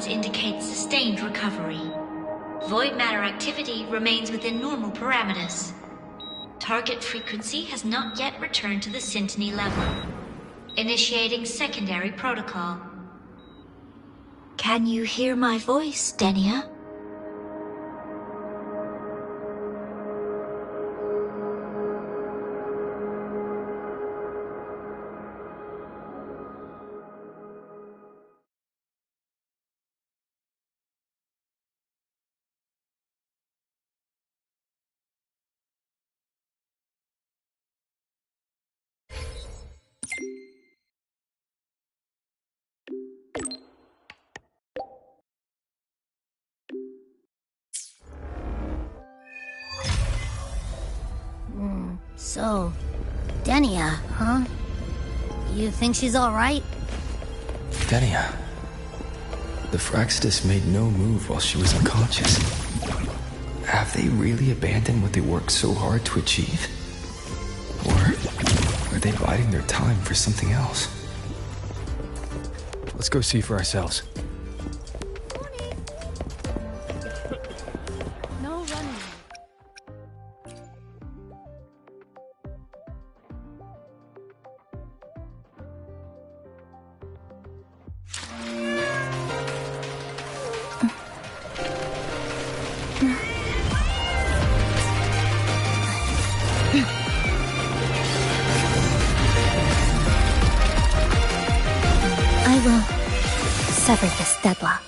signs indicate sustained recovery. Void matter activity remains within normal parameters. Target frequency has not yet returned to the syntony level. Initiating secondary protocol. Can you hear my voice, Denia? So, Denia, huh? You think she's alright? Denia. The Fraxidus made no move while she was unconscious. Have they really abandoned what they worked so hard to achieve? Or are they biding their time for something else? Let's go see for ourselves. No running. I will sever this deadlock.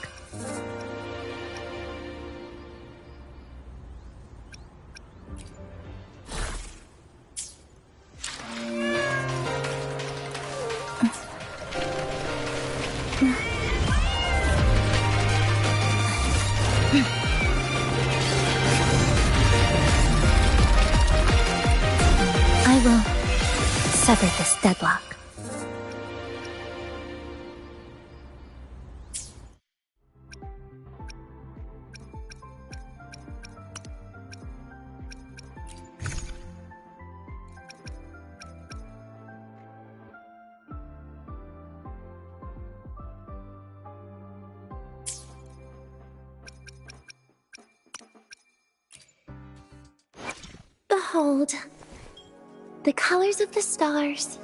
I will sever this deadlock. Behold, the colors of the stars.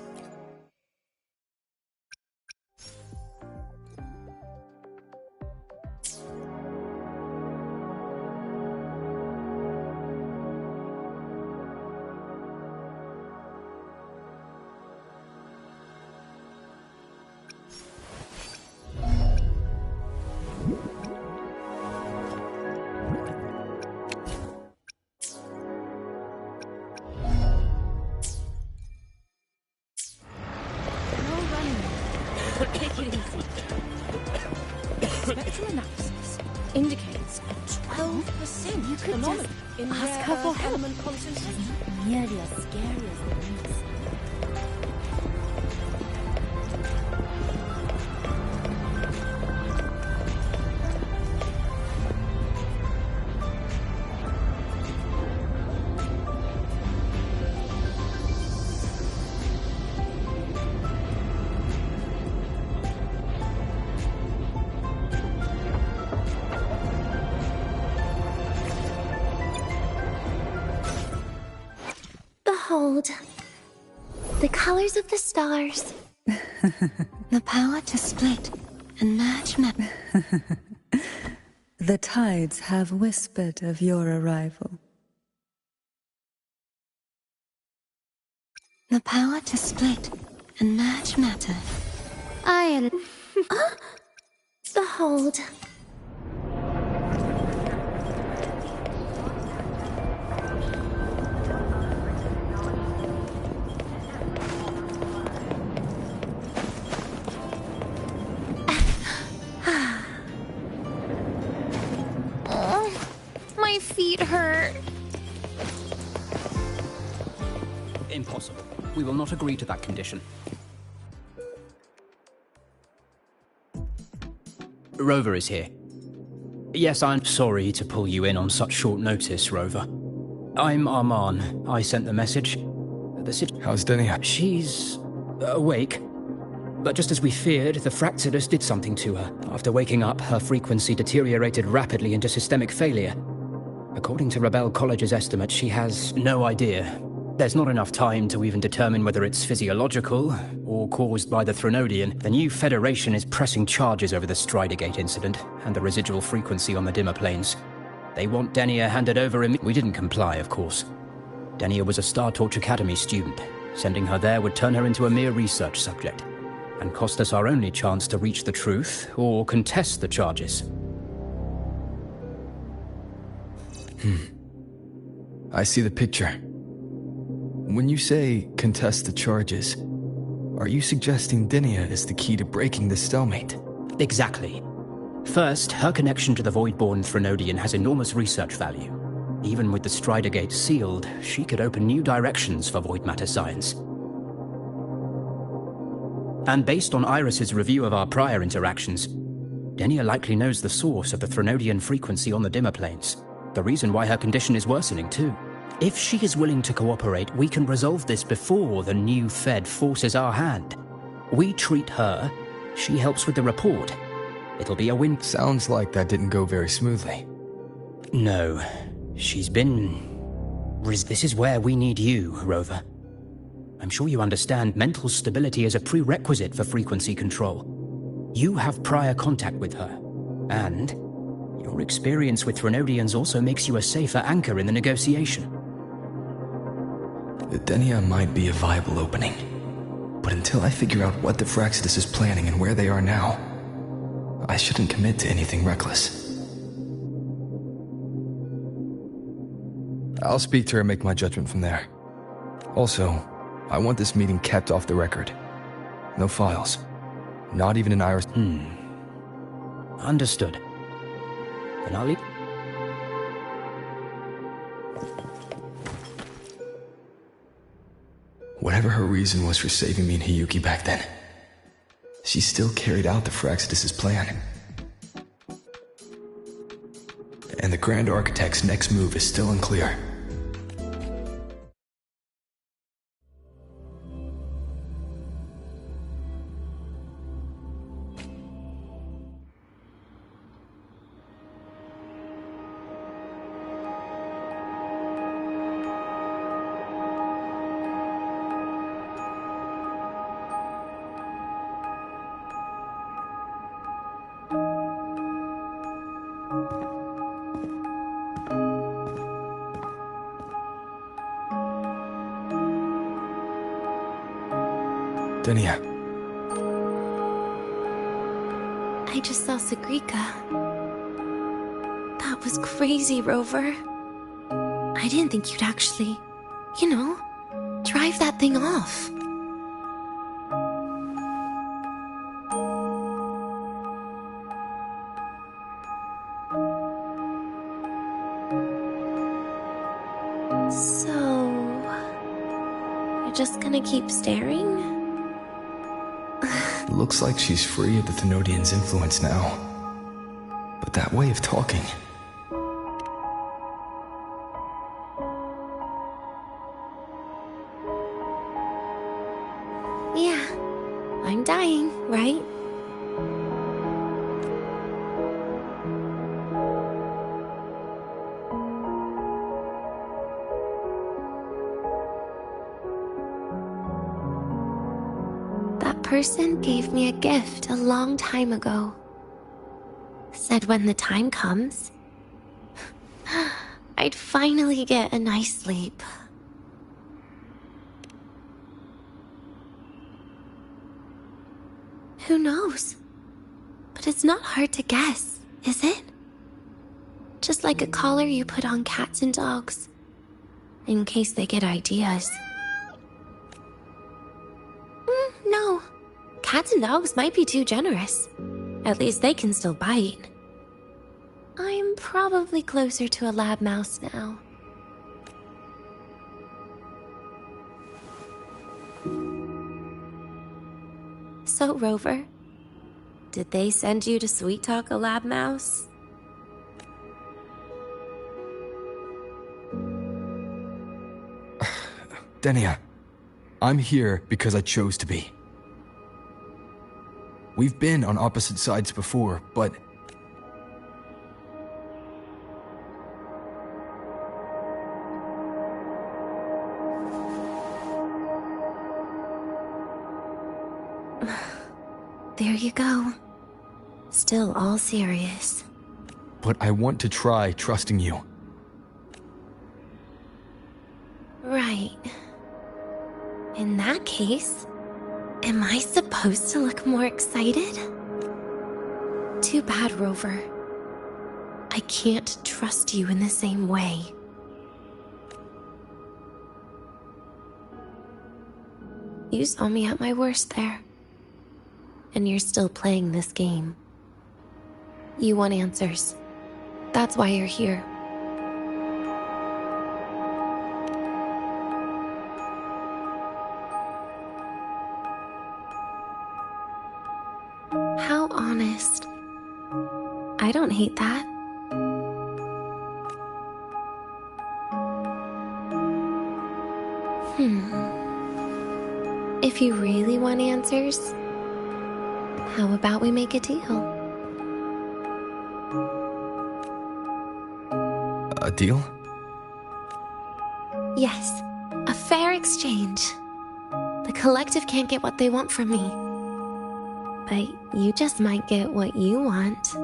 Take it easy. Spectrum analysis indicates a 12%. You could just ask her for help. It's nearly as scary as the news. Behold, the colors of the stars. The power to split and merge The tides have whispered of your arrival. The power to split and merge matter. Behold. My feet hurt. Impossible. We will not agree to that condition. Rover is here. Yes, I'm sorry to pull you in on such short notice, Rover. I'm Arman. I sent the message. How's Denia? She's awake. But just as we feared, the Fraxidus did something to her. After waking up, her frequency deteriorated rapidly into systemic failure. According to Rebel College's estimate, she has no idea. There's not enough time to even determine whether it's physiological or caused by the Threnodian. The new Federation is pressing charges over the Stridergate incident and the residual frequency on the dimmer planes. They want Denia handed over We didn't comply, of course. Denia was a Star Torch Academy student. Sending her there would turn her into a mere research subject and cost us our only chance to reach the truth or contest the charges. I see the picture. When you say contest the charges, are you suggesting Denia is the key to breaking the stalemate? Exactly. First, her connection to the Voidborn Threnodian has enormous research value. Even with the Stridergate sealed, she could open new directions for void matter science. And based on Iris's review of our prior interactions, Denia likely knows the source of the Threnodian frequency on the dimmer planes. The reason why her condition is worsening, too. If she is willing to cooperate, we can resolve this before the new Fed forces our hand. We treat her, she helps with the report. It'll be a win. Sounds like that didn't go very smoothly. No. She's been... This is where we need you, Rover. I'm sure you understand mental stability is a prerequisite for frequency control. You have prior contact with her, and your experience with Threnodians also makes you a safer anchor in the negotiation. The Denia might be a viable opening, but until I figure out what the Fraxidus is planning and where they are now, I shouldn't commit to anything reckless. I'll speak to her and make my judgment from there. Also, I want this meeting kept off the record. No files. Not even an Iris... Understood. Then I'll leave... Whatever her reason was for saving me and Hiyuki back then, she still carried out the Fraxidus' plan. And the Grand Architect's next move is still unclear. Denia. I just saw Sagrika. That was crazy, Rover. I didn't think you'd actually, drive that thing off. So, you're just gonna keep staring? Looks like she's free of the Thenodian's influence now. But that way of talking... Yeah, I'm dying, right? Person gave me a gift a long time ago. Said when the time comes, I'd finally get a nice sleep. Who knows? But it's not hard to guess, is it? Just like a collar you put on cats and dogs, in case they get ideas. No. Cats and dogs might be too generous. At least they can still bite. I'm probably closer to a lab mouse now. So, Rover, did they send you to sweet talk a lab mouse? Denia, I'm here because I chose to be. We've been on opposite sides before, but... There you go. Still all serious. But I want to try trusting you. Right. In that case, am I supposed to look more excited? Too bad, Rover. I can't trust you in the same way. You saw me at my worst there. And you're still playing this game. You want answers. That's why you're here. How honest. I don't hate that. If you really want answers, how about we make a deal? A deal? Yes, a fair exchange. The collective can't get what they want from me. But you just might get what you want.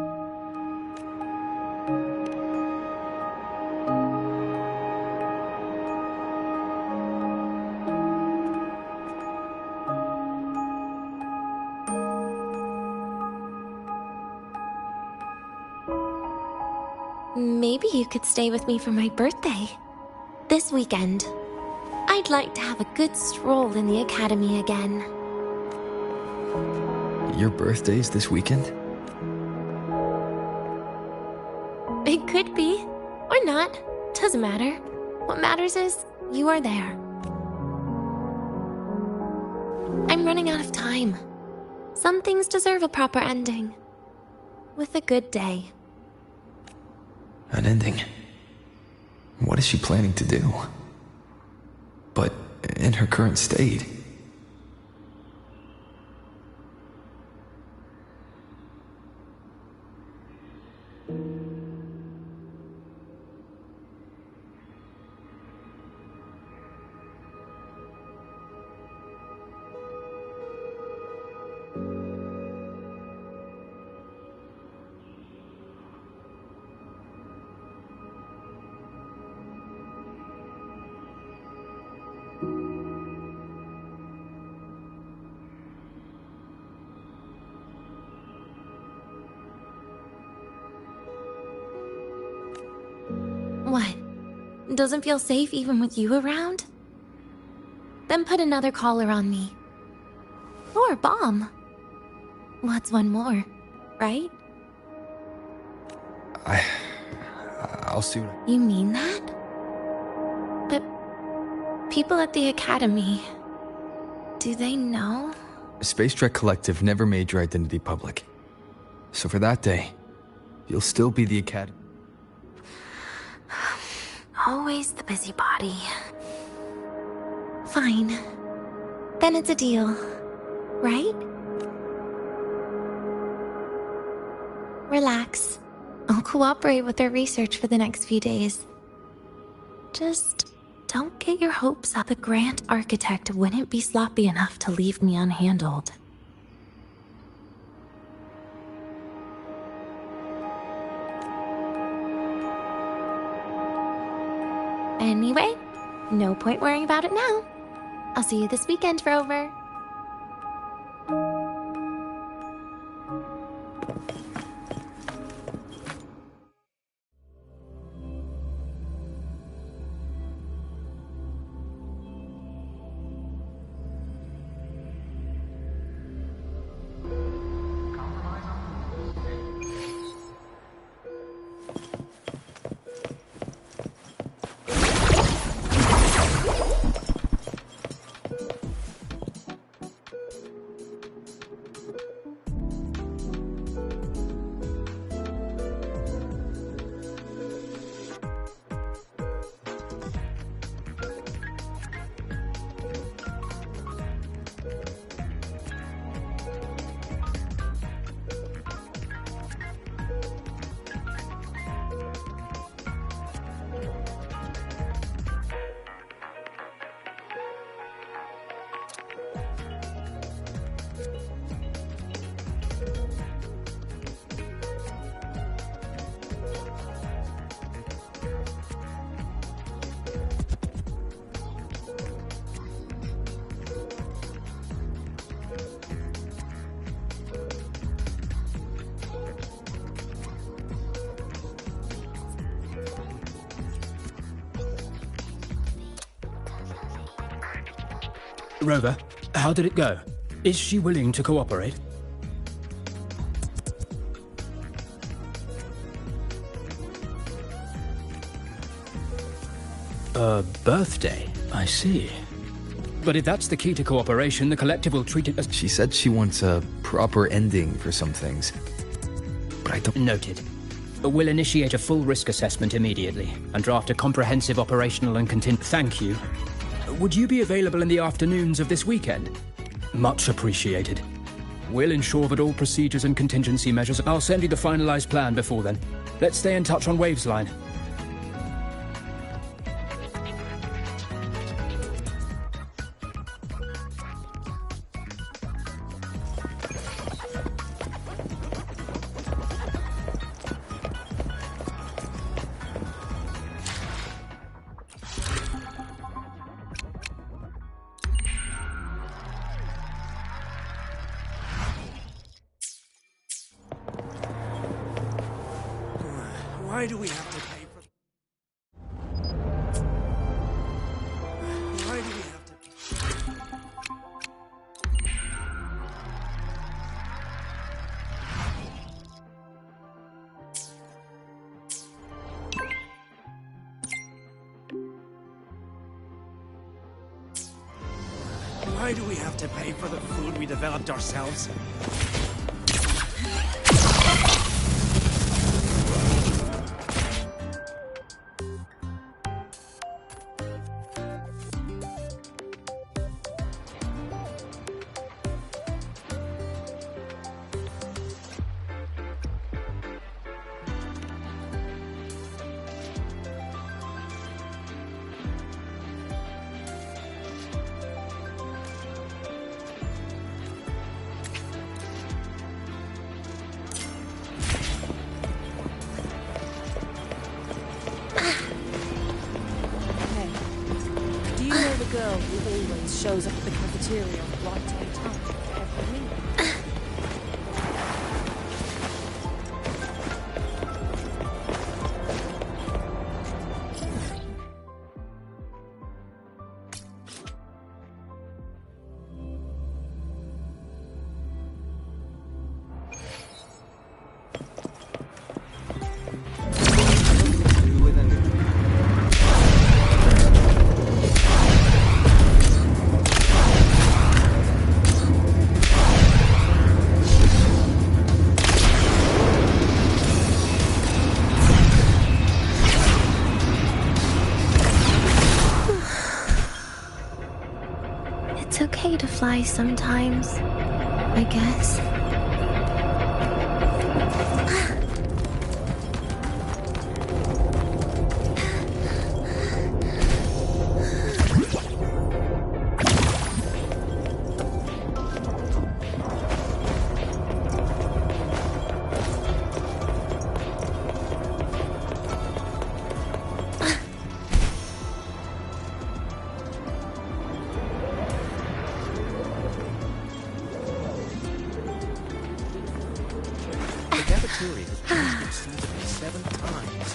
Maybe you could stay with me for my birthday. This weekend. I'd like to have a good stroll in the academy again. Your birthday's this weekend? It could be, or not. Doesn't matter. What matters is, you are there. I'm running out of time. Some things deserve a proper ending. With a good day. An ending? What is she planning to do? But in her current state... What? Doesn't feel safe even with you around? Then put another collar on me. Or a bomb. What's one more, right? I'll see what I... You mean that? But people at the academy, do they know? Space Trek Collective never made your identity public. So for that day, you'll still be the academy. Always the busybody. Fine. Then it's a deal, right? Relax. I'll cooperate with their research for the next few days. Just don't get your hopes up. The Grand Architect wouldn't be sloppy enough to leave me unhandled. Anyway, no point worrying about it now. I'll see you this weekend, Rover. Rover, how did it go? Is she willing to cooperate? A birthday? I see. But if that's the key to cooperation, the Collective will treat it as... She said she wants a proper ending for some things. But I don't... Noted. We'll initiate a full risk assessment immediately and draft a comprehensive operational and Thank you. Would you be available in the afternoons of this weekend? Much appreciated. We'll ensure that all procedures and contingency measures... I'll send you the finalized plan before then. Let's stay in touch on Waves Line. Why do we have to pay for... Why do we have to... Why do we have to pay for the food we developed ourselves? Girl who always shows up at the cafeteria right on time every meal. It's okay to fly sometimes, I guess. Cafeteria has changed its season 7 times.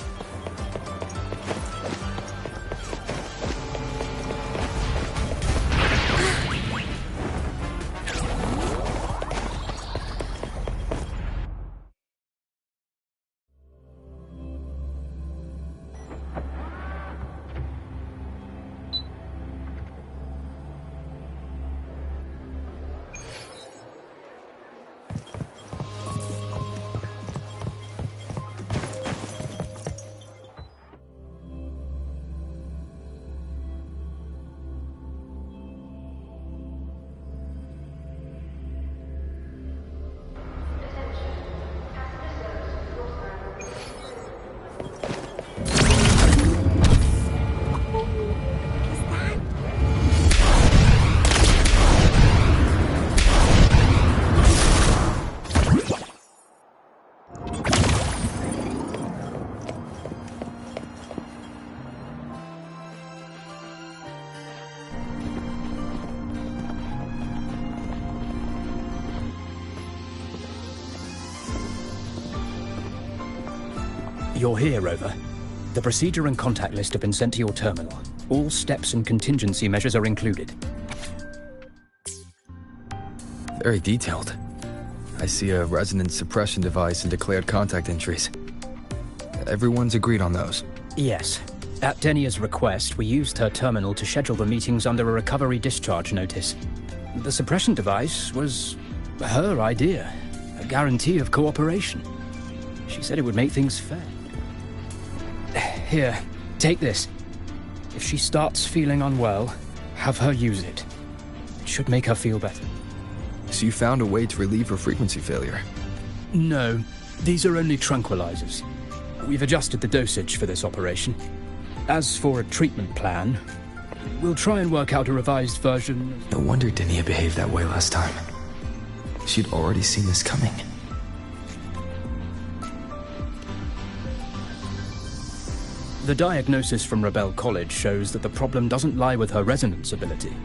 You're here, Rover. The procedure and contact list have been sent to your terminal. All steps and contingency measures are included. Very detailed. I see a resonance suppression device and declared contact entries. Everyone's agreed on those. Yes. At Denia's request, we used her terminal to schedule the meetings under a recovery discharge notice. The suppression device was her idea, a guarantee of cooperation. She said it would make things fair. Here, take this. If she starts feeling unwell, have her use it. It should make her feel better. So you found a way to relieve her frequency failure? No, these are only tranquilizers. We've adjusted the dosage for this operation. As for a treatment plan, we'll try and work out a revised version. No wonder Denia behaved that way last time. She'd already seen this coming. The diagnosis from Rebel College shows that the problem doesn't lie with her resonance ability,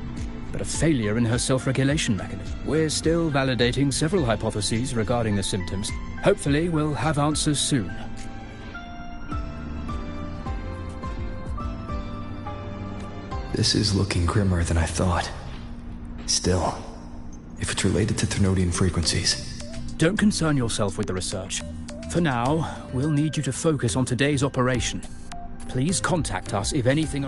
but a failure in her self-regulation mechanism. We're still validating several hypotheses regarding the symptoms. Hopefully, we'll have answers soon. This is looking grimmer than I thought. Still, if it's related to Thermodian frequencies... Don't concern yourself with the research. For now, we'll need you to focus on today's operation. Please contact us if anything...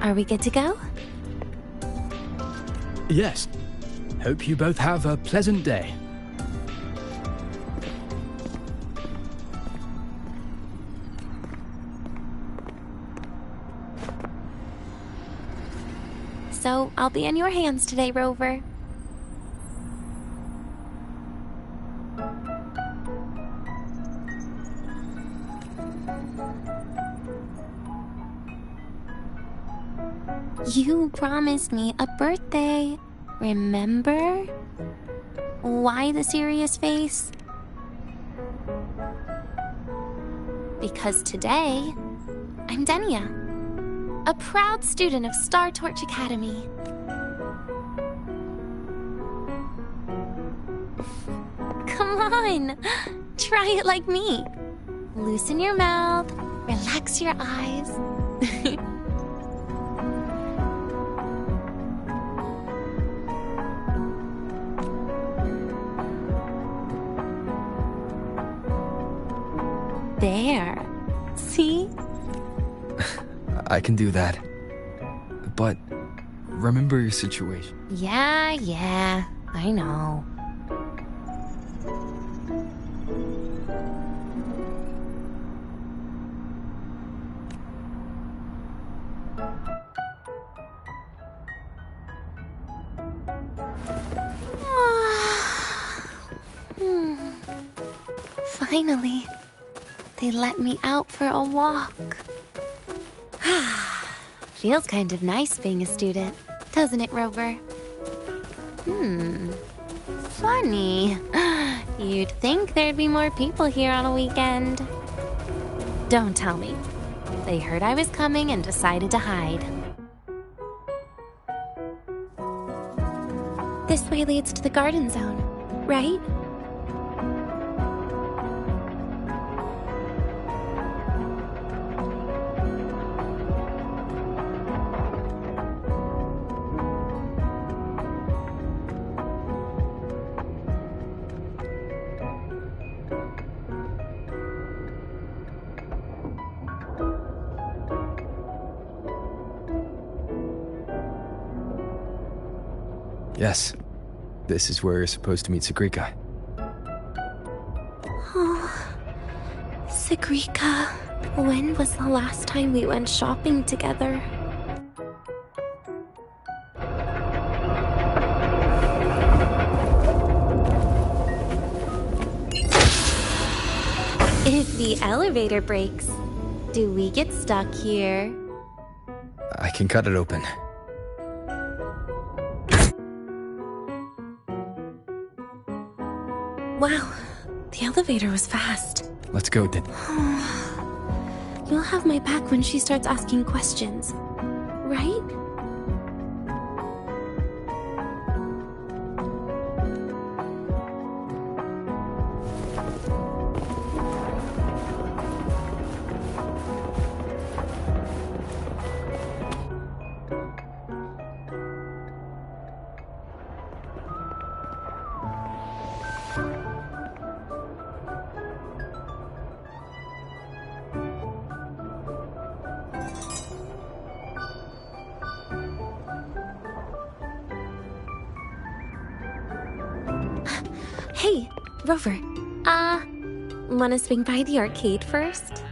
Are we good to go? Yes. Hope you both have a pleasant day. So, I'll be in your hands today, Rover. You promised me a birthday, remember? Why the serious face? Because today, I'm Denia, a proud student of Star Torch Academy. Come on, try it like me. Loosen your mouth, relax your eyes. There. See? I can do that. But remember your situation. Yeah, I know. Finally, they let me out for a walk. Feels kind of nice being a student, doesn't it, Rover? Funny. You'd think there'd be more people here on a weekend. Don't tell me. They heard I was coming and decided to hide. This way leads to the garden zone, right? Yes. This is where you're supposed to meet Sagrika. Oh, Sagrika, when was the last time we went shopping together? If the elevator breaks, do we get stuck here? I can cut it open. Wow, the elevator was fast. Let's go, then. You'll have my back when she starts asking questions, right? Hey, Rover. Wanna swing by the arcade first?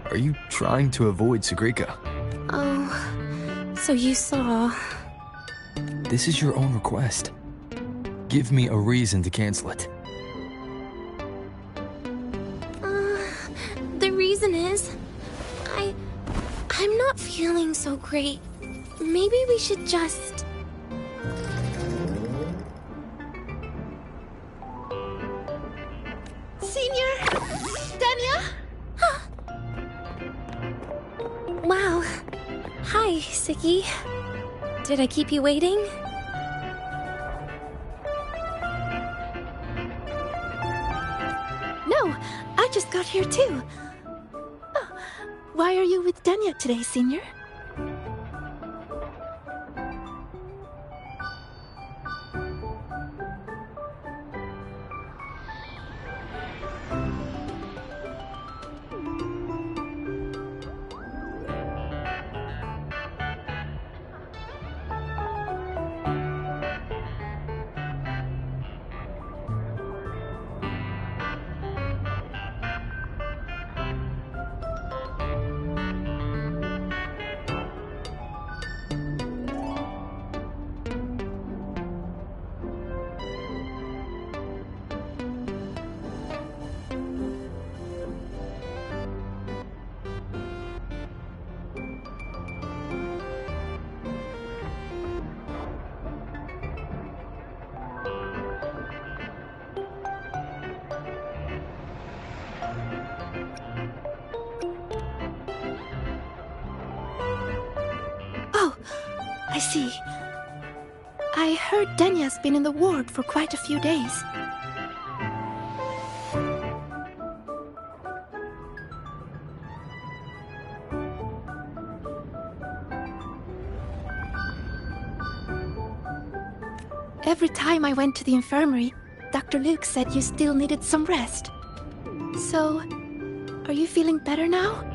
Are you trying to avoid Sagrika? Oh, so you saw... This is your own request. Give me a reason to cancel it. The reason is... I'm not feeling so great. Maybe we should just... Senior! Dania! Wow. Hi, Siki. Did I keep you waiting? No, I just got here too. Oh, why are you with Dania today, Senior? Oh, I see. I heard Dania's been in the ward for quite a few days. Every time I went to the infirmary, Dr. Luke said you still needed some rest. So, are you feeling better now?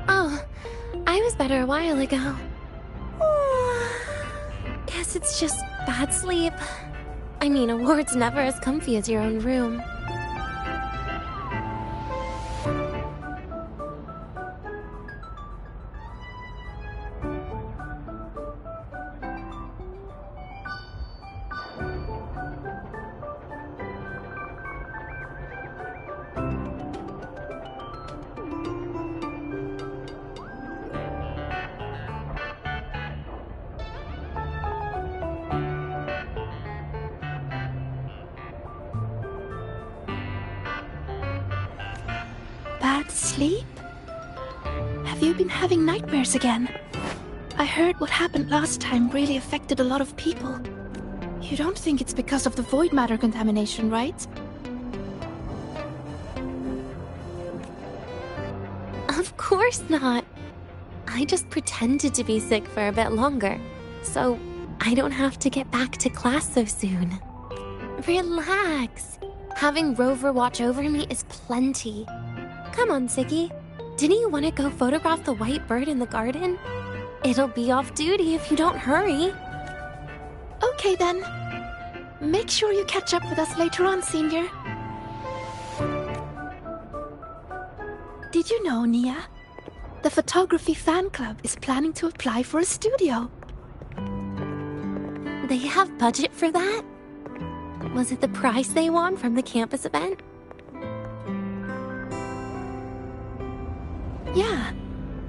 Oh, I was better a while ago. Guess it's just bad sleep. I mean, a ward's never as comfy as your own room. Bad sleep? Have you been having nightmares again? I heard what happened last time really affected a lot of people. You don't think it's because of the void matter contamination, right? Of course not. I just pretended to be sick for a bit longer, so I don't have to get back to class so soon. Relax. Having Rover watch over me is plenty. Come on, Siggy. Didn't you want to go photograph the white bird in the garden? It'll be off duty if you don't hurry. Okay then. Make sure you catch up with us later on, Senior. Did you know, Nia? The photography fan club is planning to apply for a studio. They have budget for that? Was it the prize they won from the campus event? Yeah.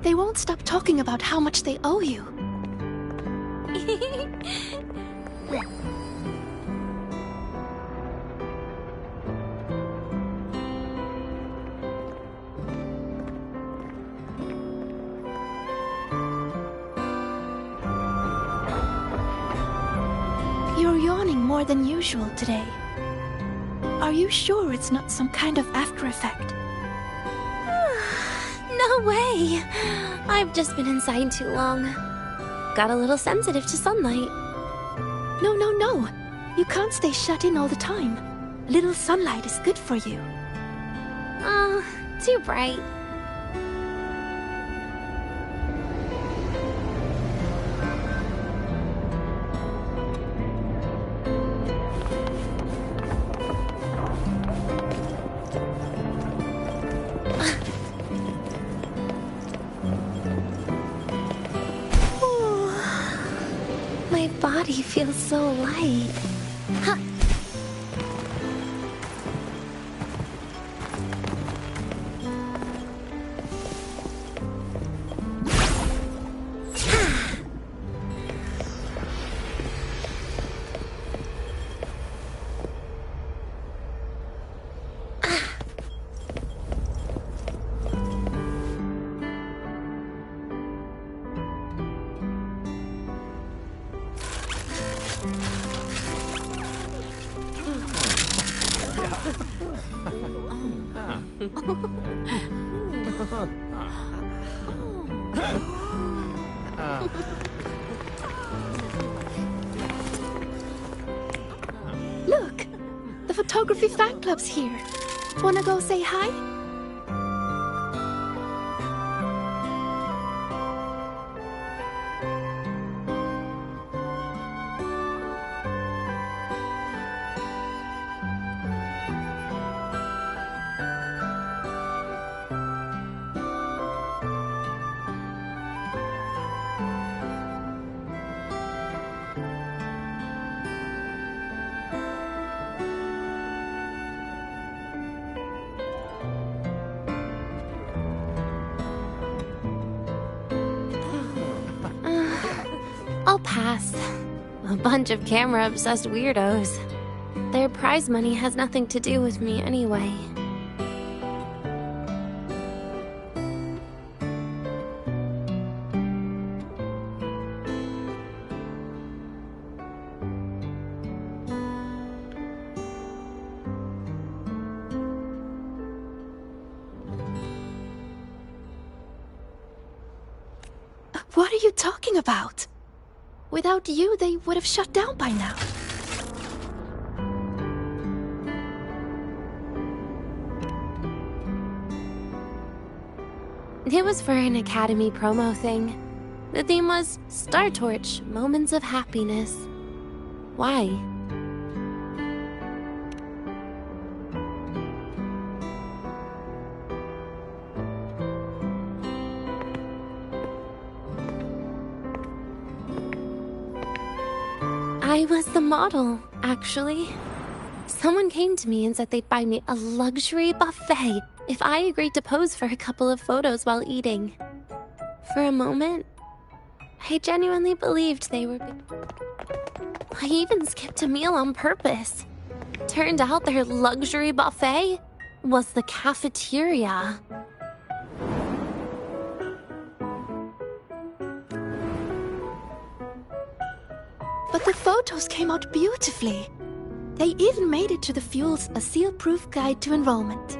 They won't stop talking about how much they owe you. You're yawning more than usual today. Are you sure it's not some kind of after effect? No way! I've just been inside too long. Got a little sensitive to sunlight. No, no, no. You can't stay shut in all the time. A little sunlight is good for you. Oh, too bright. My body feels so light. Huh. Look! The photography fan club's here. Wanna go say hi? I'll pass. A bunch of camera-obsessed weirdos. Their prize money has nothing to do with me anyway. What are you talking about? Without you, they would have shut down by now. It was for an Academy promo thing. The theme was Star Torch, Moments of Happiness. Why? I was the model, actually. Someone came to me and said they'd buy me a luxury buffet if I agreed to pose for a couple of photos while eating. For a moment, I genuinely believed they were... I even skipped a meal on purpose. Turned out their luxury buffet was the cafeteria. But the photos came out beautifully. They even made it to the Fuel's A Seal-Proof Guide to Enrollment.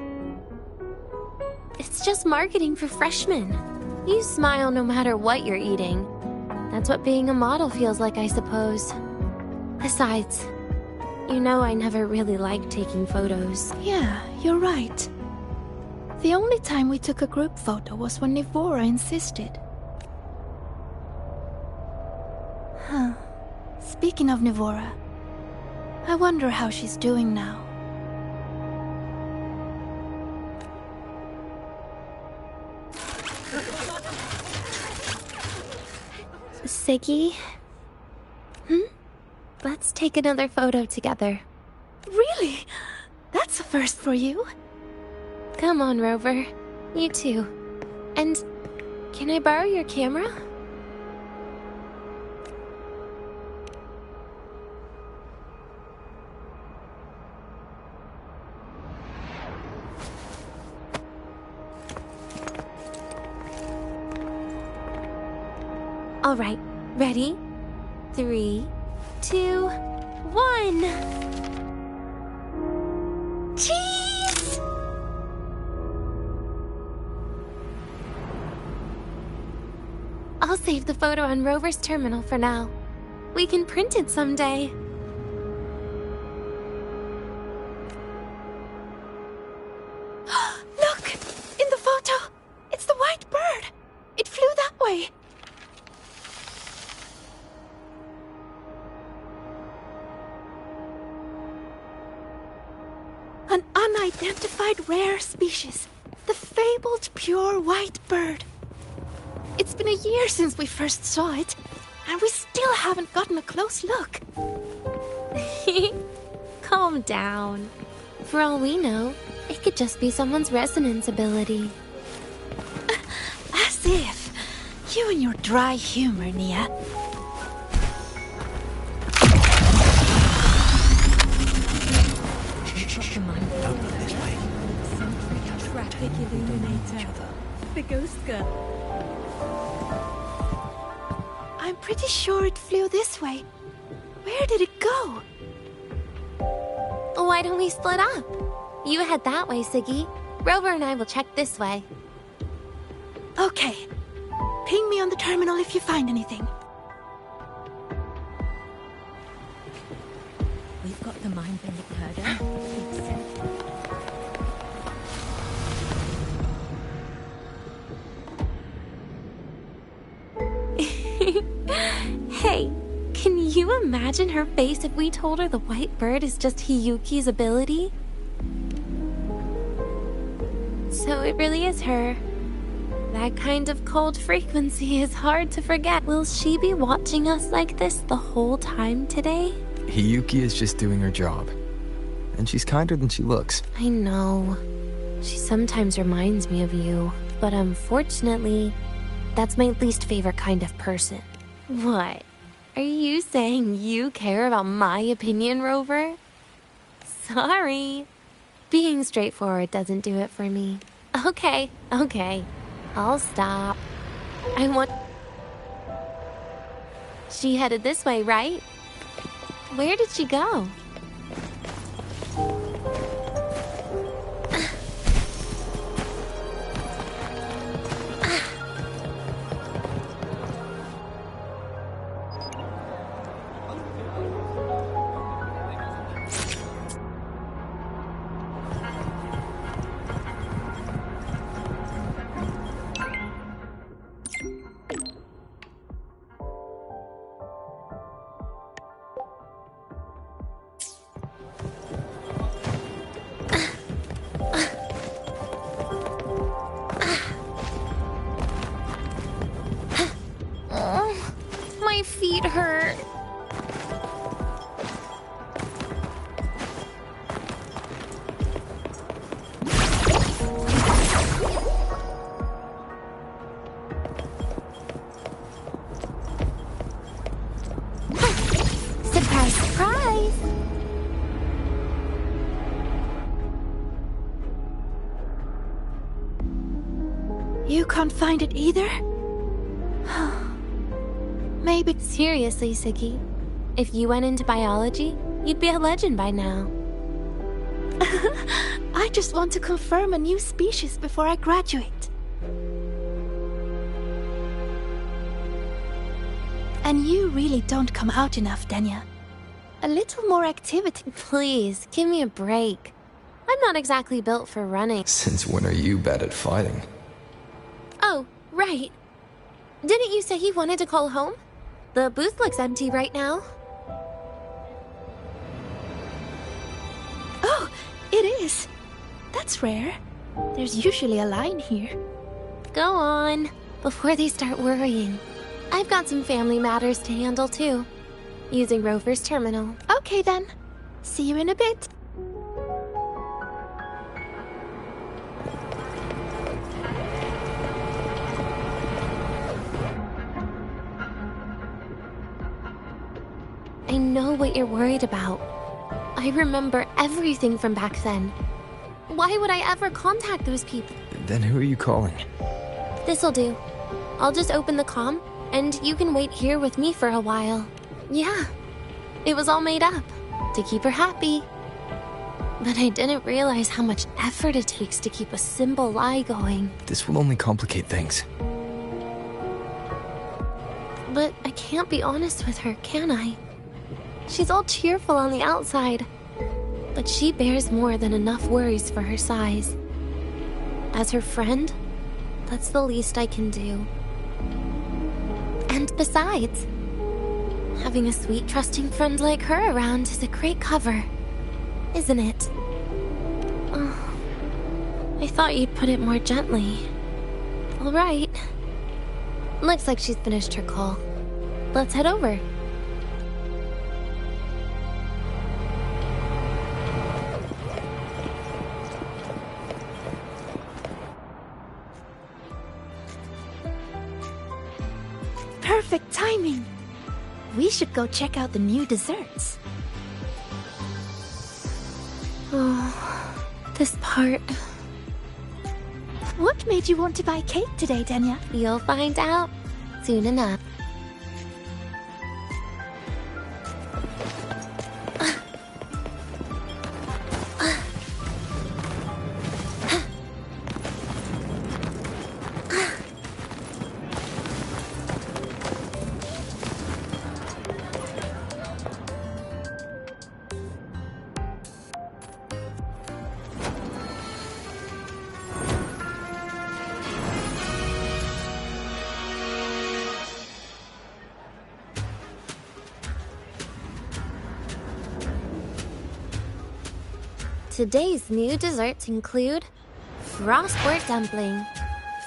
It's just marketing for freshmen. You smile no matter what you're eating. That's what being a model feels like, I suppose. Besides, you know I never really liked taking photos. Yeah, you're right. The only time we took a group photo was when Nivora insisted. Huh. Speaking of Nivora, I wonder how she's doing now. Siggy? Let's take another photo together. Really? That's a first for you. Come on, Rover. You too. And can I borrow your camera? Alright, ready? 3, 2, 1. Cheese! I'll save the photo on Rover's terminal for now. We can print it someday. Look! In the photo! It's the white bird! It flew that way! An unidentified rare species. The fabled pure white bird. It's been a year since we first saw it, and we still haven't gotten a close look. Calm down. For all we know, it could just be someone's resonance ability. As if. You and your dry humor, Nia. Don't look this way. Traffic illuminator. The ghost girl. I'm pretty sure it flew this way. Where did it go? Why don't we split up? You head that way, Siggy. Rover and I will check this way. Okay. Ping me on the terminal if you find anything. We've got the mind-bending herder. Hey, can you imagine her face if we told her the white bird is just Hiyuki's ability? So it really is her. That kind of cold frequency is hard to forget. Will she be watching us like this the whole time today? Hiyuki is just doing her job. And she's kinder than she looks. I know. She sometimes reminds me of you, but unfortunately, that's my least favorite kind of person. What? Are you saying you care about my opinion, Rover? Sorry. Being straightforward doesn't do it for me. Okay. I'll stop. I want... She headed this way, right? Where did she go? My feet hurt. Surprise, surprise! You can't find it either? Maybe... Seriously, Siggy. If you went into biology, you'd be a legend by now. I just want to confirm a new species before I graduate. And you really don't come out enough, Denya. A little more activity. Please, give me a break. I'm not exactly built for running. Since when are you bad at fighting? Oh, right. Didn't you say you wanted to call home? The booth looks empty right now. Oh, it is. That's rare. There's usually a line here. Go on, before they start worrying. I've got some family matters to handle too. Using Rover's terminal. Okay then. See you in a bit. I know what you're worried about. I remember everything from back then. Why would I ever contact those people? Then who are you calling? This'll do. I'll just open the comm, and you can wait here with me for a while. Yeah, it was all made up to keep her happy. But I didn't realize how much effort it takes to keep a simple lie going. This will only complicate things. But I can't be honest with her, can I? She's all cheerful on the outside, but she bears more than enough worries for her size. As her friend, that's the least I can do. And besides, having a sweet, trusting friend like her around is a great cover, isn't it? Oh, I thought you'd put it more gently. All right. Looks like she's finished her call. Let's head over. Perfect timing. We should go check out the new desserts. Oh, this part. What made you want to buy cake today, Denya? You'll find out soon enough. Today's new desserts include Frostwort Dumpling,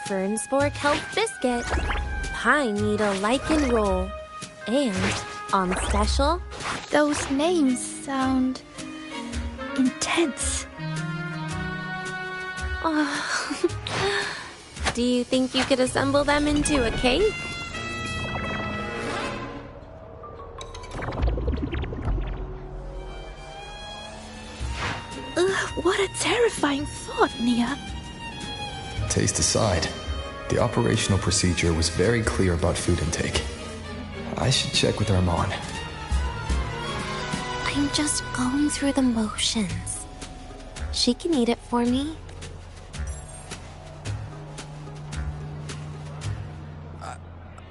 Fernspore Kelp Biscuit, Pine Needle Lichen Roll, and, on special, Those names sound intense. oh. Do you think you could assemble them into a cake? What a terrifying thought, Nia. Taste aside, the operational procedure was very clear about food intake. I should check with Armand. I'm just going through the motions. She can eat it for me.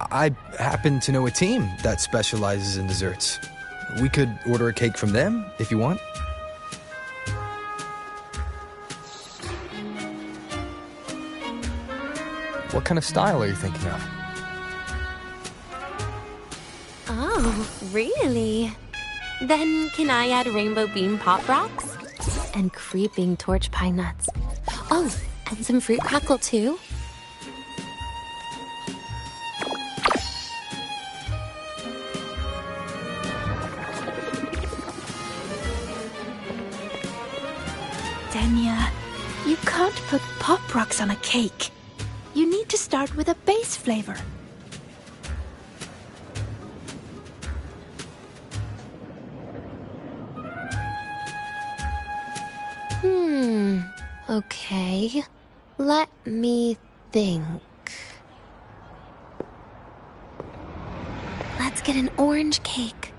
I happen to know a team that specializes in desserts. We could order a cake from them if you want. What kind of style are you thinking of? Oh, really? Then can I add rainbow bean pop rocks? And creeping torch pine nuts. Oh, and some fruit crackle too? Denya, you can't put pop rocks on a cake. You need to start with a base flavor. Okay. Let me think. Let's get an orange cake.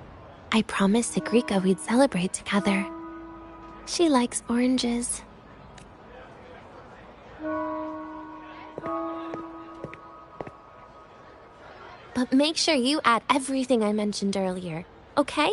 I promised Sigrika we'd celebrate together. She likes oranges. But make sure you add everything I mentioned earlier, okay?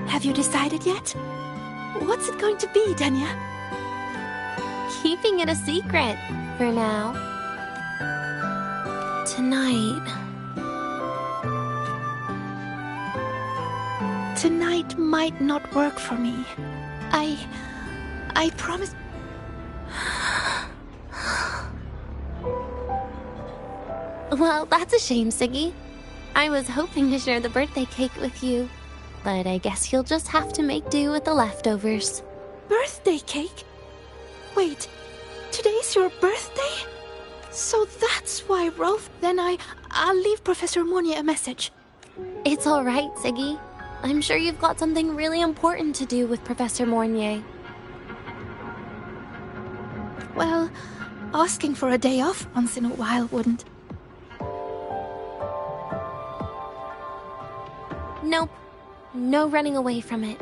Have you decided yet? What's it going to be, Denya? Keeping it a secret for now. Tonight. Tonight might not work for me. I promise. Well, that's a shame, Siggy. I was hoping to share the birthday cake with you, but I guess you'll just have to make do with the leftovers. Birthday cake? Wait, today's your birthday? So that's why Rolf... Then I'll leave Professor Monia a message. It's all right, Siggy. I'm sure you've got something really important to do with Professor Mornier. Well, asking for a day off once in a while wouldn't. Nope. No running away from it.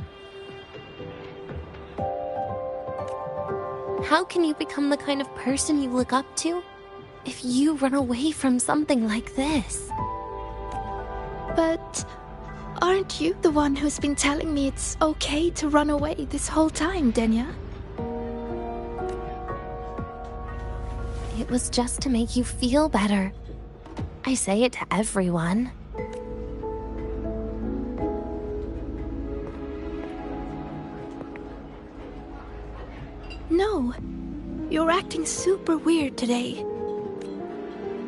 How can you become the kind of person you look up to if you run away from something like this? But aren't you the one who's been telling me it's okay to run away this whole time, Denya? It was just to make you feel better. I say it to everyone. No, you're acting super weird today.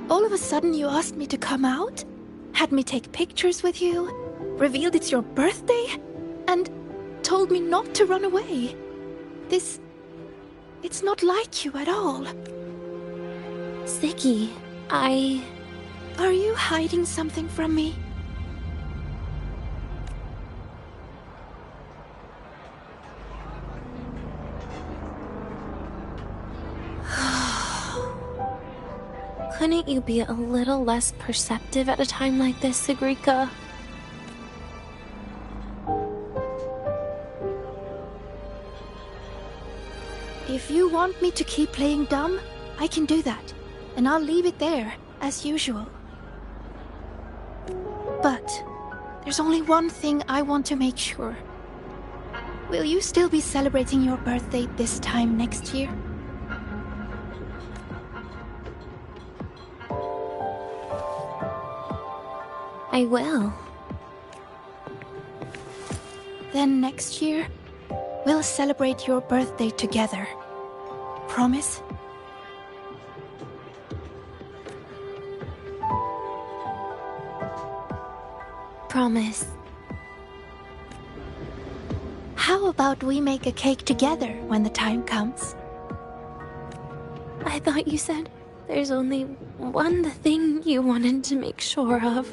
All of a sudden you asked me to come out, had me take pictures with you, revealed it's your birthday, and told me not to run away. It's not like you at all. Siggy, Are you hiding something from me? Couldn't you be a little less perceptive at a time like this, Sigrika? If you want me to keep playing dumb, I can do that, and I'll leave it there, as usual. But there's only one thing I want to make sure. Will you still be celebrating your birthday this time next year? I will. Then next year, we'll celebrate your birthday together. Promise? Promise. How about we make a cake together when the time comes? I thought you said there's only one thing you wanted to make sure of.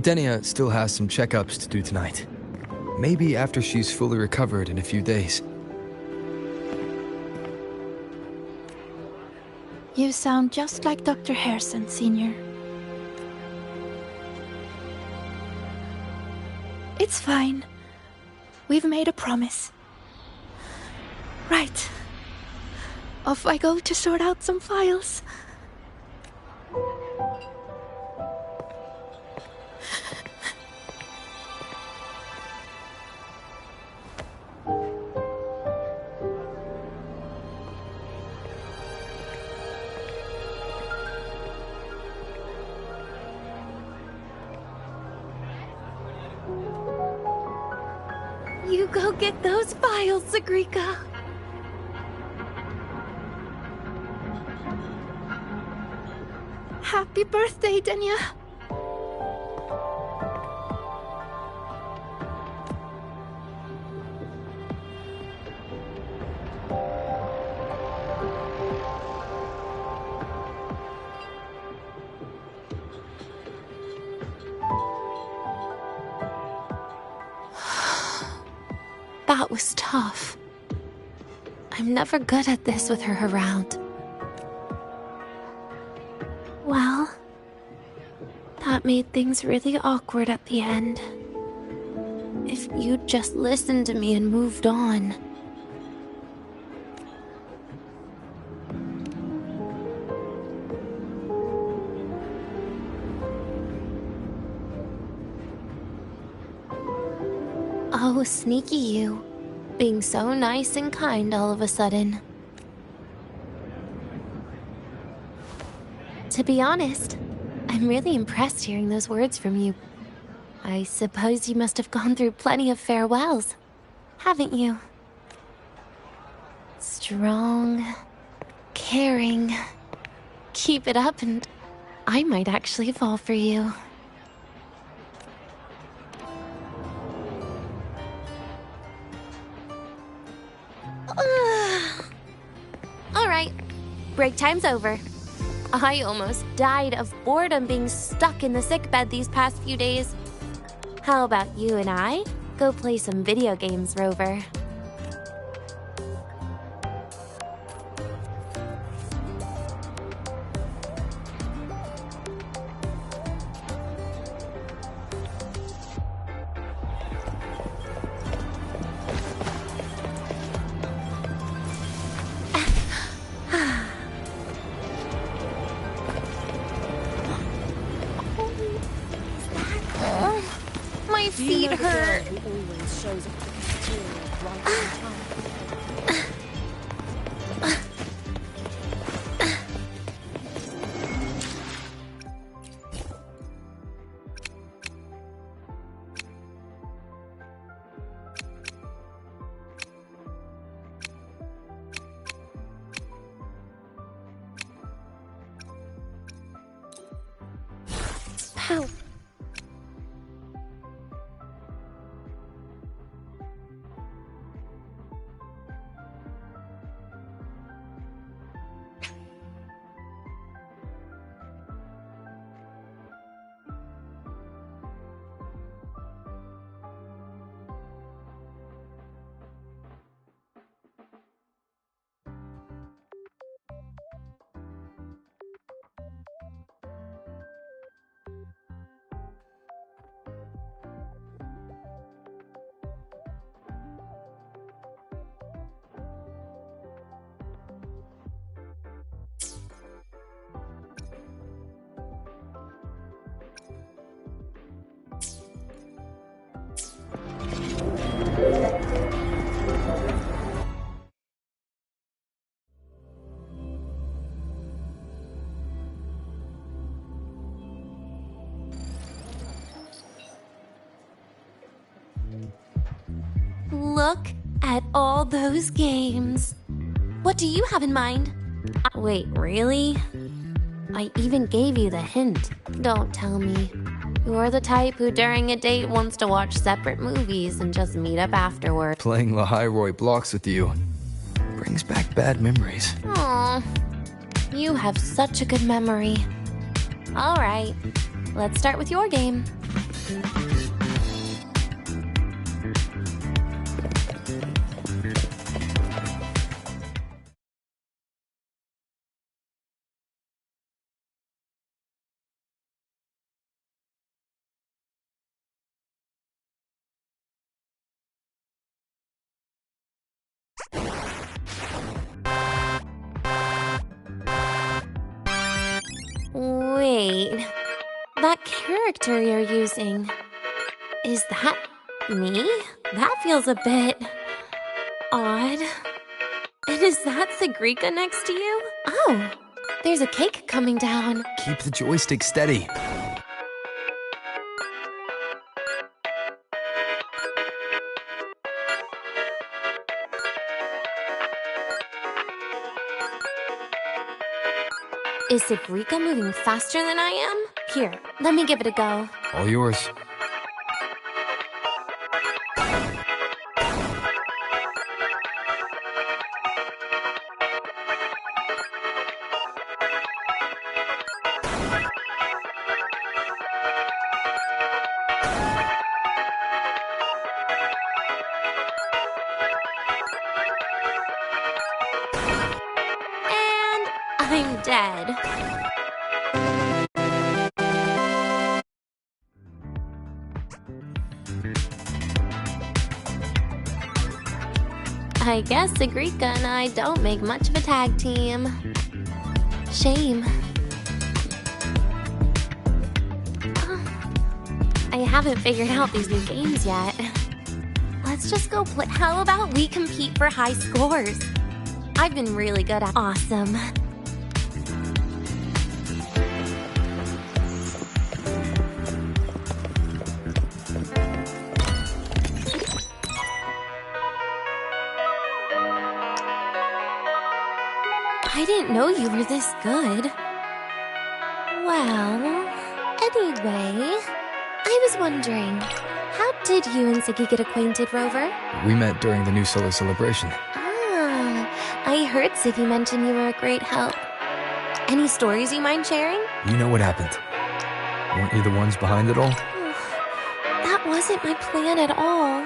Denia still has some checkups to do tonight. Maybe after she's fully recovered in a few days. You sound just like Dr. Harrison, Senior. It's fine. We've made a promise. Right. Off I go to sort out some files. You go get those files, Sigrika. Happy birthday, Denya. That was tough. I'm never good at this with her around. Well, that made things really awkward at the end. If you'd just listened to me and moved on. Oh, sneaky you. Being so nice and kind all of a sudden. To be honest, I'm really impressed hearing those words from you. I suppose you must have gone through plenty of farewells, haven't you? Strong, caring. Keep it up and I might actually fall for you. Alright, break time's over. I almost died of boredom being stuck in the sickbed these past few days. How about you and I go play some video games, Rover? My feet hurt. Who always shows up at the cafeteria right on time. Pow. Look at all those games. What do you have in mind? Wait, really? I even gave you the hint. Don't tell me. You're the type who during a date wants to watch separate movies and just meet up afterward. Playing Lahairoi blocks with you brings back bad memories. Aw, you have such a good memory. All right, let's start with your game. Wait, that character you're using, is that me? That feels a bit odd. And is that Sigrika next to you? Oh, there's a cake coming down. Keep the joystick steady. Is Sigrika moving faster than I am? Here, let me give it a go. All yours. And I'm dead. I guess Sigrika and I don't make much of a tag team. Shame. I haven't figured out these new games yet. Let's just go play. How about we compete for high scores? I've been really good at awesome. I didn't know you were this good. Well, anyway, I was wondering, how did you and Ziggy get acquainted, Rover? We met during the New Solar Celebration. Ah, I heard Ziggy mention you were a great help. Any stories you mind sharing? You know what happened. Weren't you the ones behind it all? That wasn't my plan at all.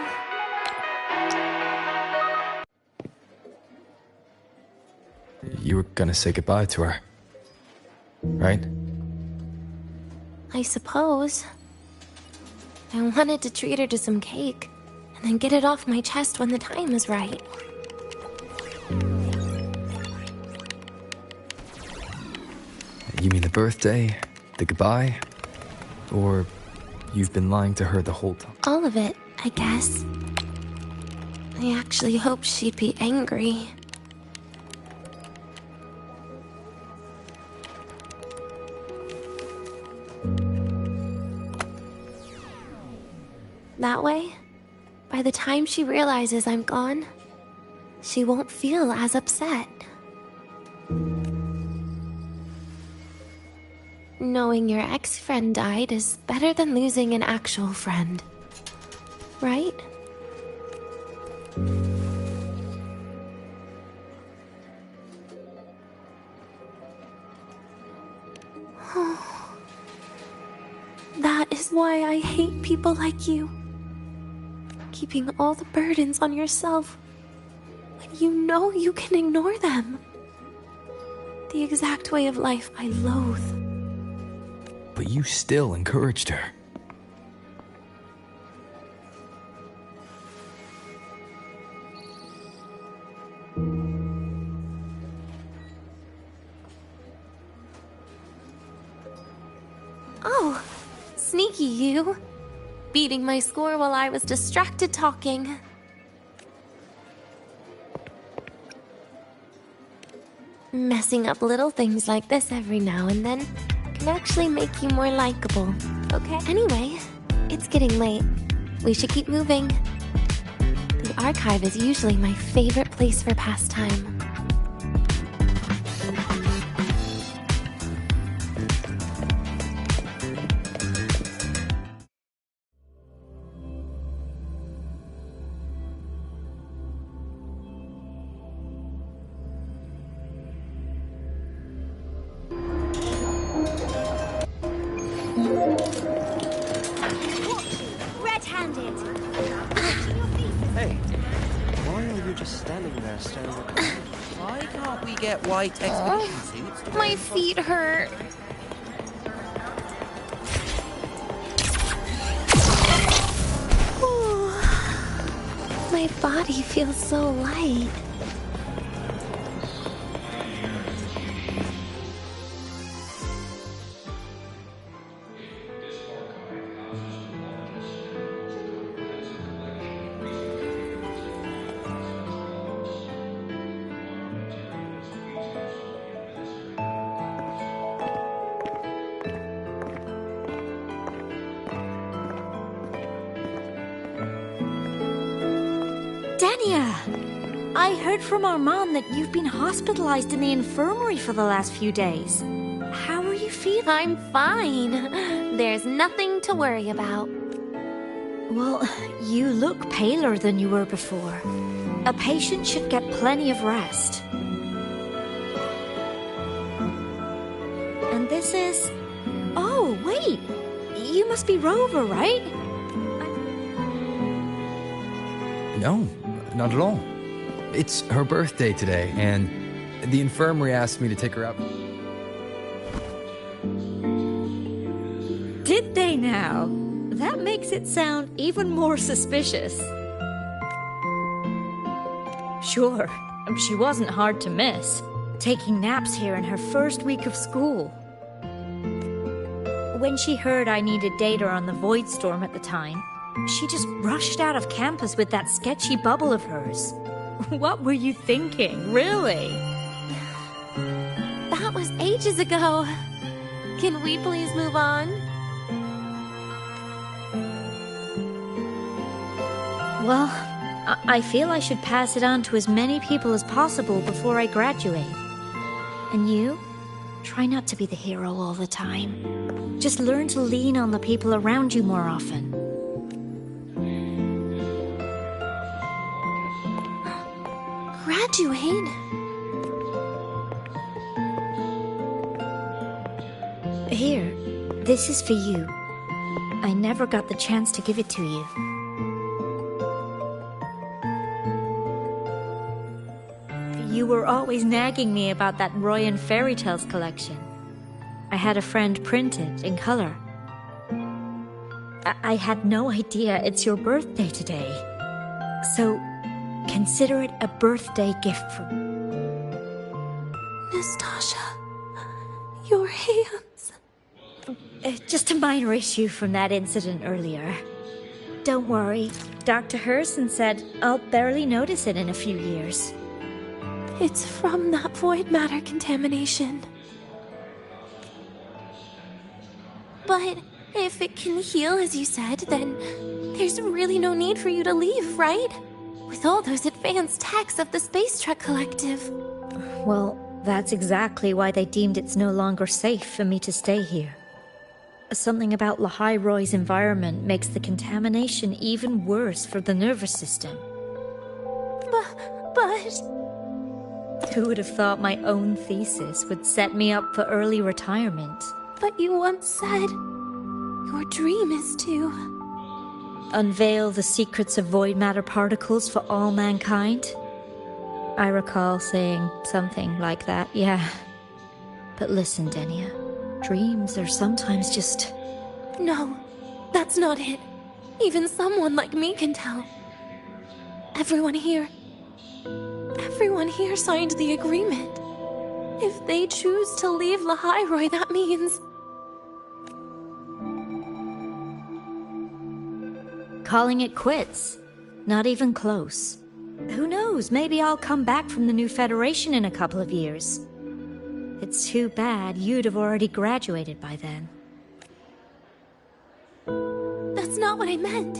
You were gonna say goodbye to her, right? I suppose. I wanted to treat her to some cake, and then get it off my chest when the time is right. You mean the birthday, the goodbye, or you've been lying to her the whole time? All of it, I guess. I actually hoped she'd be angry. That way, by the time she realizes I'm gone, she won't feel as upset. Knowing your ex-friend died is better than losing an actual friend. Right? That is why I hate people like you. Keeping all the burdens on yourself when you know you can ignore them. The exact way of life I loathe. But you still encouraged her. Oh, sneaky you. Beating my score while I was distracted talking. Messing up little things like this every now and then can actually make you more likable, okay? Anyway, it's getting late. We should keep moving. The archive is usually my favorite place for pastime. White expedition suits. My feet hurt. My body feels so light. I heard from Armand that you've been hospitalized in the infirmary for the last few days. How are you feeling? I'm fine. There's nothing to worry about. Well, you look paler than you were before. A patient should get plenty of rest. And this is... Oh, wait! You must be Rover, right? No, not at all. It's her birthday today, and the infirmary asked me to take her out. Did they now? That makes it sound even more suspicious. Sure, she wasn't hard to miss, taking naps here in her first week of school. When she heard I needed data on the Void Storm at the time, she just rushed out of campus with that sketchy bubble of hers. What were you thinking, really? That was ages ago. Can we please move on? Well, I feel I should pass it on to as many people as possible before I graduate. And you? Try not to be the hero all the time. Just learn to lean on the people around you more often. Graduate? Here, this is for you. I never got the chance to give it to you. You were always nagging me about that Roy and Fairy Tales collection. I had a friend print it in color. I had no idea it's your birthday today. So, consider it a birthday gift from Nastasha, your hands. Just a minor issue from that incident earlier. Don't worry, Dr. Herson said I'll barely notice it in a few years. It's from that void matter contamination. But if it can heal, as you said, then there's really no need for you to leave, right? With all those advanced techs of the Space Trek Collective. Well, that's exactly why they deemed it's no longer safe for me to stay here. Something about Lahai Roy's environment makes the contamination even worse for the nervous system. But... Who would have thought my own thesis would set me up for early retirement? But you once said your dream is to... Unveil the secrets of void matter particles for all mankind? I recall saying something like that, yeah. But listen, Denia, dreams are sometimes just... No, that's not it. Even someone like me can tell. Everyone here signed the agreement. If they choose to leave Lahai, that means... Calling it quits. Not even close. Who knows, maybe I'll come back from the new Federation in a couple of years. It's too bad you'd have already graduated by then. That's not what I meant.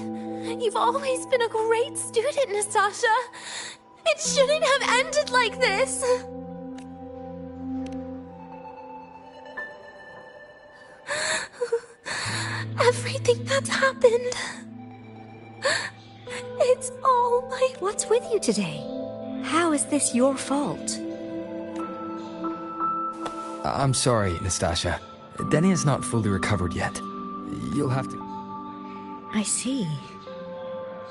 You've always been a great student, Nastasha. It shouldn't have ended like this. Everything that's happened... It's all my... What's with you today? How is this your fault? I'm sorry, Nastasha. Denia's not fully recovered yet. You'll have to... I see.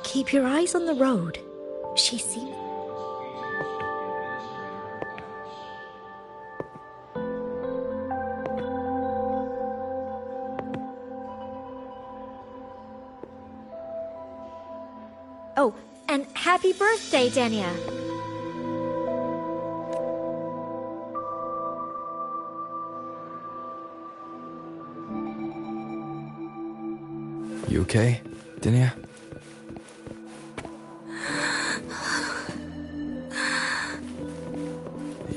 Keep your eyes on the road. She seems... Oh, and happy birthday, Denia! You okay, Denia?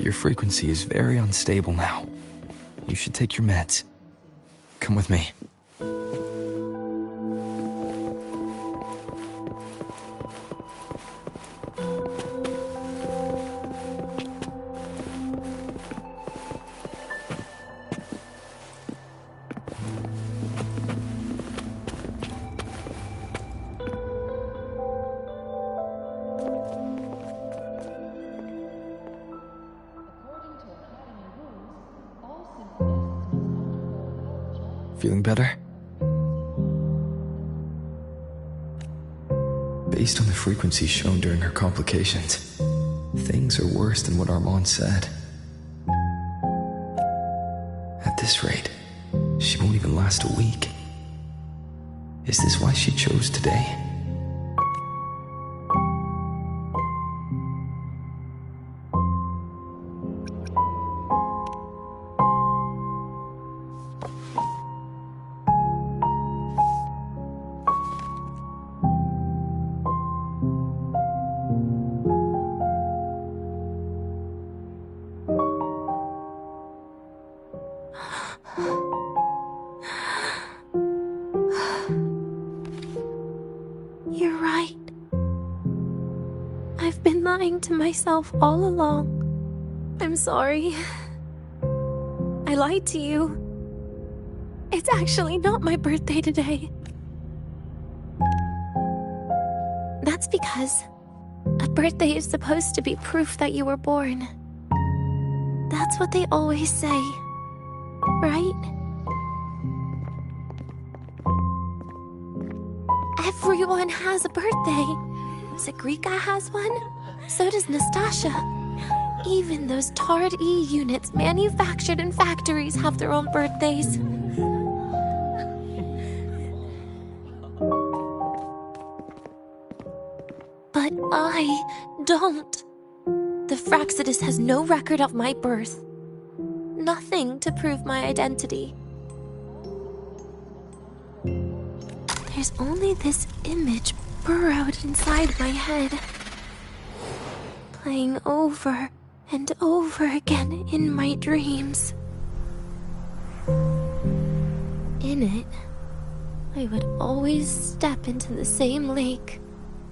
Your frequency is very unstable now. You should take your meds. Come with me. Feeling better? Based on the frequencies shown during her complications, things are worse than what Armand said. At this rate, she won't even last a week. Is this why she chose today? You're right. I've been lying to myself all along. I'm sorry. I lied to you. It's actually not my birthday today. That's because a birthday is supposed to be proof that you were born. That's what they always say, right? Everyone has a birthday. Zagrika has one, so does Nastasha. Even those tarred E units manufactured in factories have their own birthdays. But I don't. The Fraxidus has no record of my birth. Nothing to prove my identity. There's only this image burrowed inside my head, playing over and over again in my dreams. In it, I would always step into the same lake.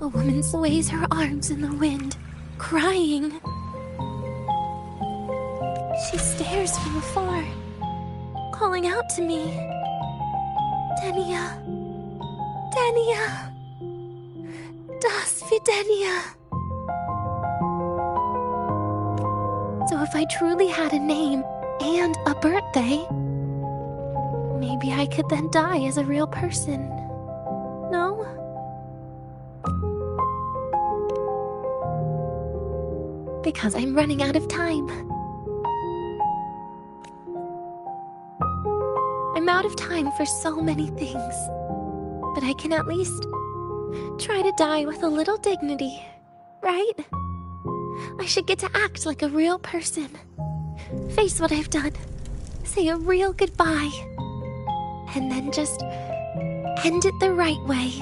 A woman sways her arms in the wind, crying. She stares from afar, calling out to me. Denia. Denia. Das Videnia. So if I truly had a name and a birthday, maybe I could then die as a real person. No? Because I'm running out of time. I'm out of time for so many things. But I can at least try to die with a little dignity, right? I should get to act like a real person. Face what I've done. Say a real goodbye. And then just end it the right way.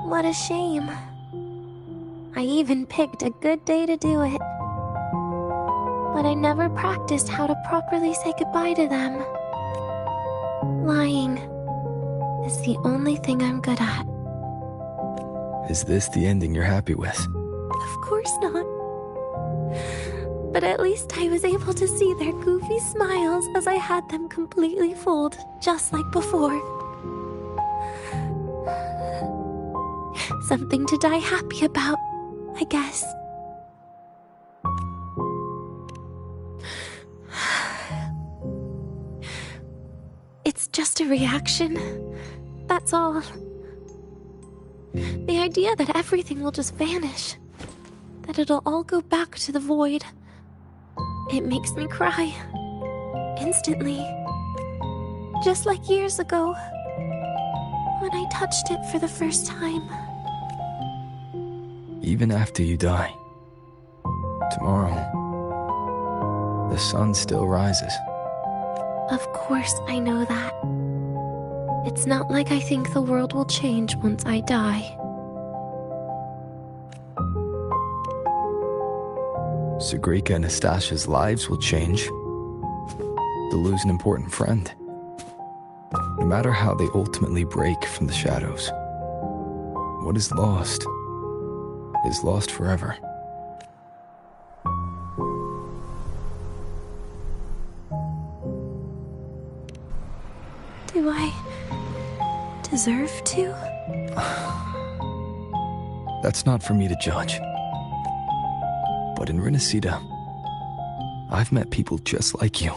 What a shame. I even picked a good day to do it. But I never practiced how to properly say goodbye to them. Lying is the only thing I'm good at. Is this the ending you're happy with? Of course not. But at least I was able to see their goofy smiles as I had them completely fooled, just like before. Something to die happy about, I guess. It's just a reaction. That's all. The idea that everything will just vanish. That it'll all go back to the void. It makes me cry. Instantly. Just like years ago. When I touched it for the first time. Even after you die, tomorrow, the sun still rises. Of course I know that. It's not like I think the world will change once I die. Zagrika and Nastasha's lives will change. They'll lose an important friend. No matter how they ultimately break from the shadows, what is lost forever. Do I deserve to? That's not for me to judge. But in Renacida, I've met people just like you.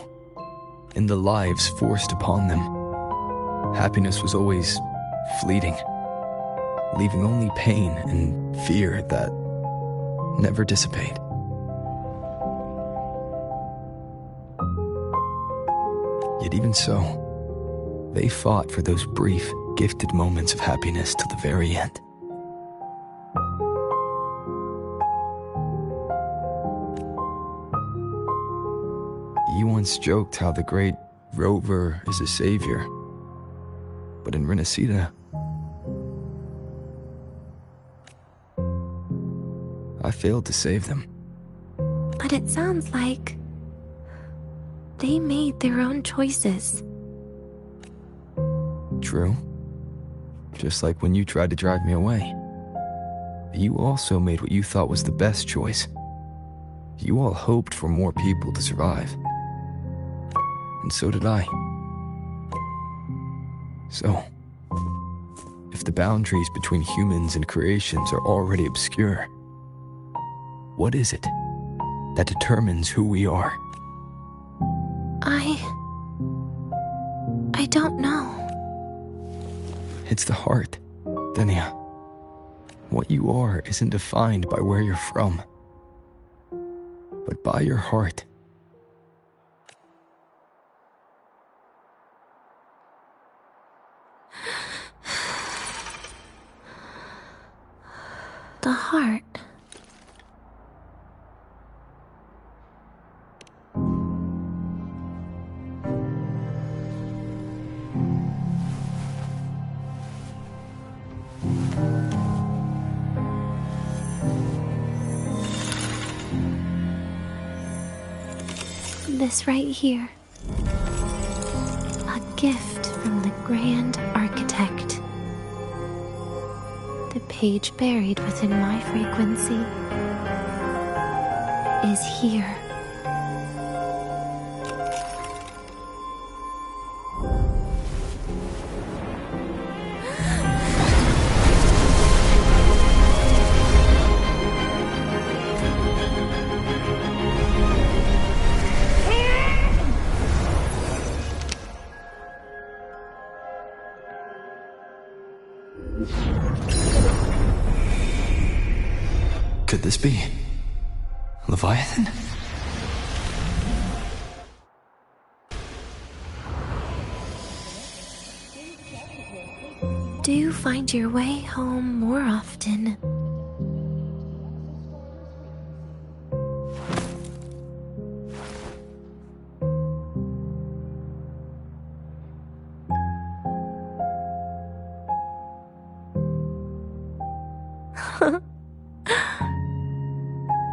In the lives forced upon them, happiness was always fleeting, leaving only pain and fear that never dissipate. Yet even so, they fought for those brief, gifted moments of happiness till the very end. You once joked how the great Rover is a savior, but in Renacida, I failed to save them. But it sounds like they made their own choices. True. Just like when you tried to drive me away. You also made what you thought was the best choice. You all hoped for more people to survive. And so did I. So, if the boundaries between humans and creations are already obscure, what is it that determines who we are? I don't know. It's the heart, Denia. What you are isn't defined by where you're from, but by your heart. The heart. This right here. A gift from the Grand Architect. The page buried within my frequency is here. Could this be Leviathan? Do you find your way home more often?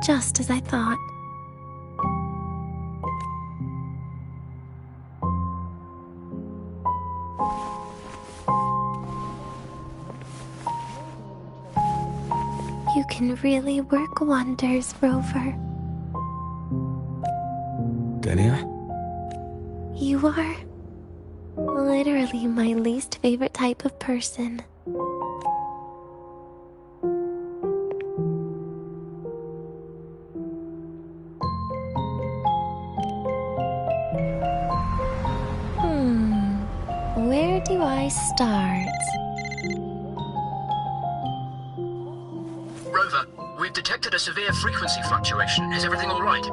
Just as I thought. You can really work wonders, Rover. Denia? You are literally my least favorite type of person. Where do I start? Rover, we've detected a severe frequency fluctuation. Is everything all right?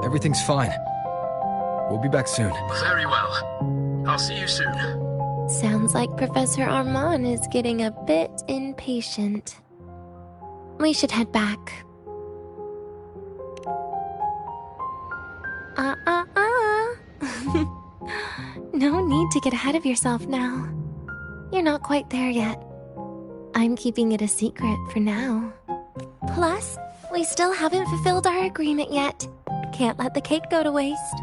Everything's fine. We'll be back soon. Very well. I'll see you soon. Sounds like Professor Armand is getting a bit impatient. We should head back. No need to get ahead of yourself now. You're not quite there yet. I'm keeping it a secret for now. Plus, we still haven't fulfilled our agreement yet. Can't let the cake go to waste.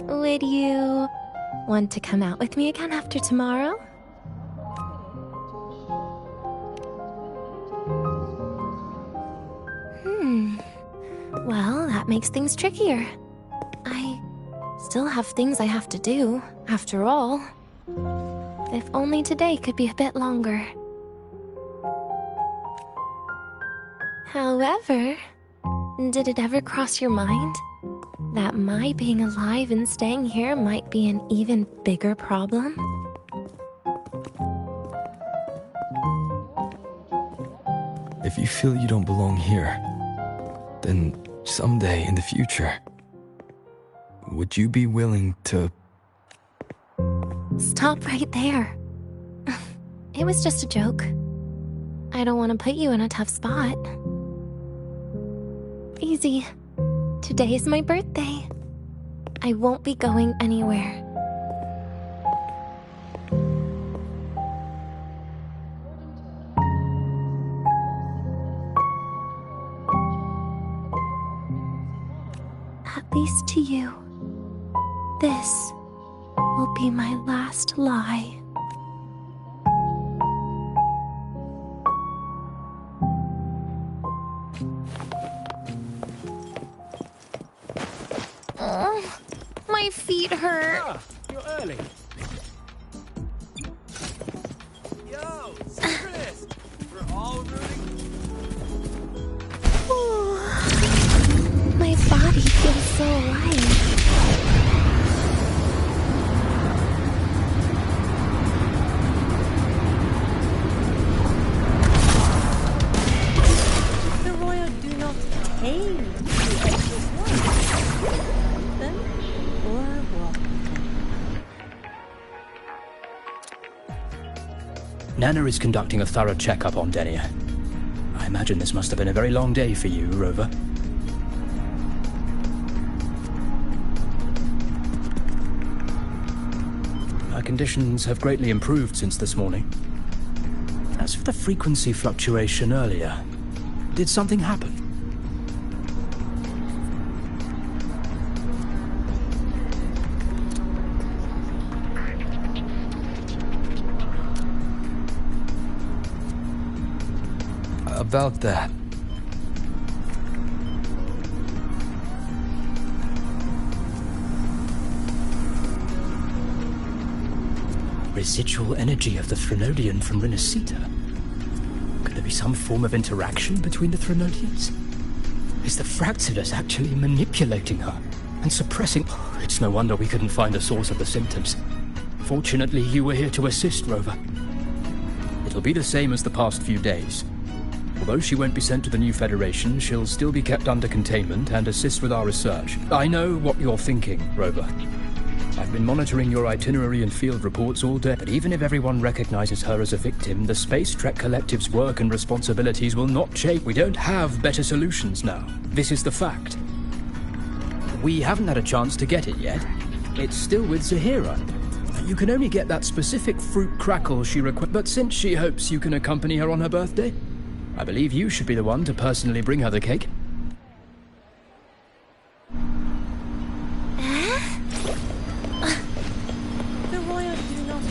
Would you want to come out with me again after tomorrow? Well, that makes things trickier. I still have things I have to do, after all. If only today could be a bit longer. However, did it ever cross your mind that my being alive and staying here might be an even bigger problem? If you feel you don't belong here, then someday in the future, would you be willing to... Stop right there. It was just a joke. I don't want to put you in a tough spot. Easy. Today is my birthday. I won't be going anywhere. At least to you, this will be my last lie. hurt. Ah, you're early. Yo, Chris! We're all rooting. My body feels so light. The royal do not tame the anxious ones. Them or walk them. Nana is conducting a thorough checkup on Denia. I imagine this must have been a very long day for you, Rover. Her conditions have greatly improved since this morning. As for the frequency fluctuation earlier, did something happen? About that. Residual energy of the Threnodian from Renacita? Could there be some form of interaction between the Threnodians? Is the Fractidus actually manipulating her and suppressing... Oh, it's no wonder we couldn't find the source of the symptoms. Fortunately, you were here to assist, Rover. It'll be the same as the past few days. Although she won't be sent to the new Federation, she'll still be kept under containment and assist with our research. I know what you're thinking, Rover. I've been monitoring your itinerary and field reports all day, but even if everyone recognizes her as a victim, the Space Trek Collective's work and responsibilities will not change. We don't have better solutions now. This is the fact. We haven't had a chance to get it yet. It's still with Zahira. You can only get that specific fruit crackle she requests, but since she hopes you can accompany her on her birthday, I believe you should be the one to personally bring her the cake. The royal do not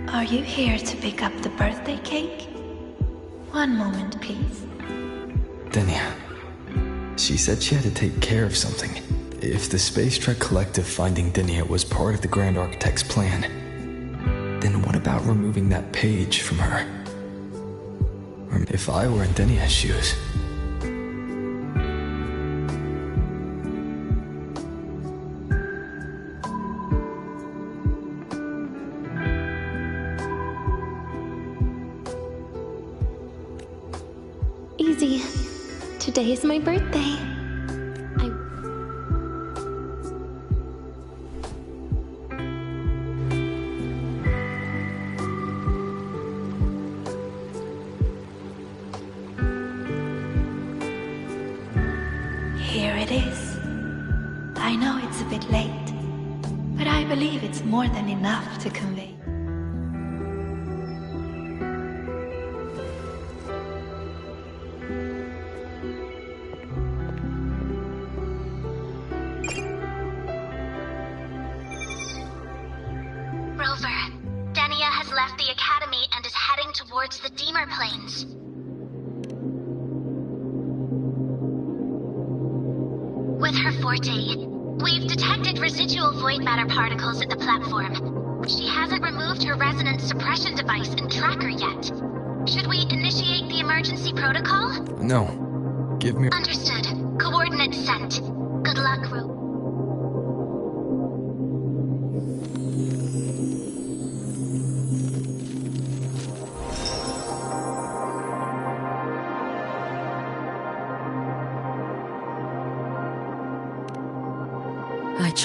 Are you here to pick up the birthday cake? One moment, please. Denia. She said she had to take care of something. If the Space Trek Collective finding Denia was part of the Grand Architect's plan, then what about removing that page from her? Or if I were in Denia's shoes... Easy. Today is my birthday. Here it is. I know it's a bit late, but I believe it's more than enough to convey. Rover, Denia has left the Academy and is heading towards the Deemer Plains. With her forte, we've detected residual void matter particles at the platform. She hasn't removed her resonance suppression device and tracker yet. Should we initiate the emergency protocol? No. Give me... Understood. Coordinates sent. Good luck, Rover.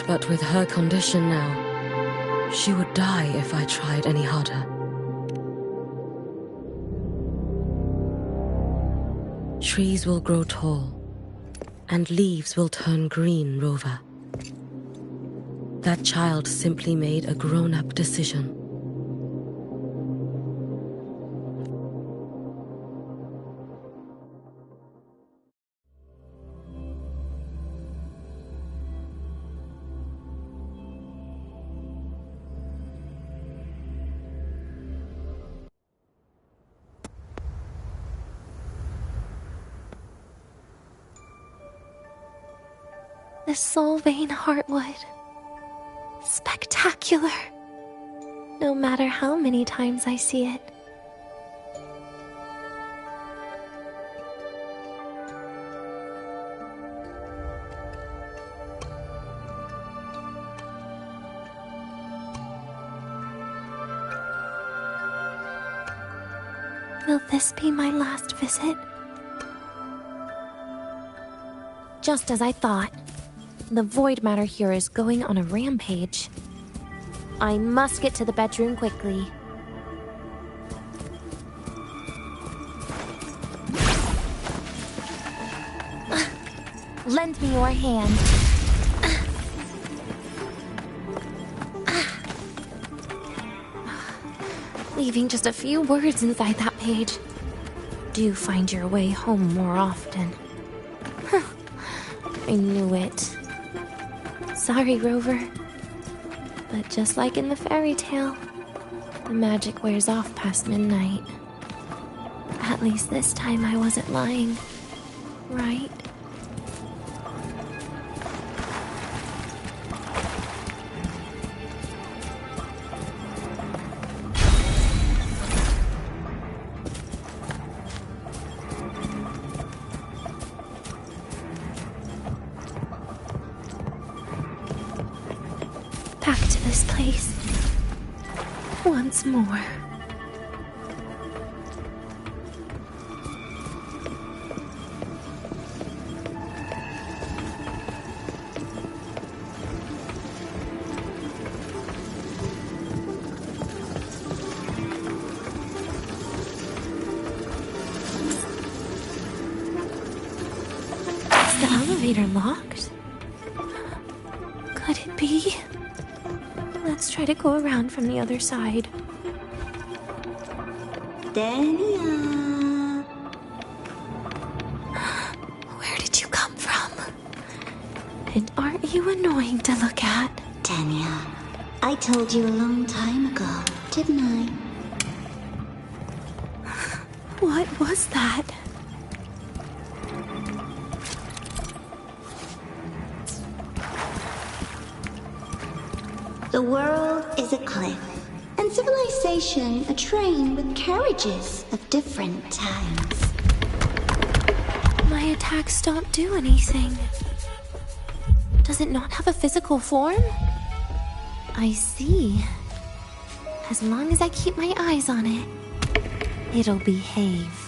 but with her condition now, She would die if I tried any harder. Trees will grow tall, and leaves will turn green, Rover. That child simply made a grown-up decision. The Solvane Heartwood. Spectacular. No matter how many times I see it. Will this be my last visit? Just as I thought. The void matter here is going on a rampage. I must get to the bedroom quickly. Lend me your hand. Leaving just a few words inside that page. Do find your way home more often. I knew it. Sorry, Rover. But just like in the fairy tale, the magic wears off past midnight. At least this time I wasn't lying, right? Back to this place. Once more. Is the elevator locked? Could it be? Let's try to go around from the other side. Dania! Where did you come from? And aren't you annoying to look at? Dania, I told you a long time ago, didn't I? What was that? The world is a cliff, and civilization a train with carriages of different times. My attacks don't do anything. Does it not have a physical form? I see. As long as I keep my eyes on it, it'll behave.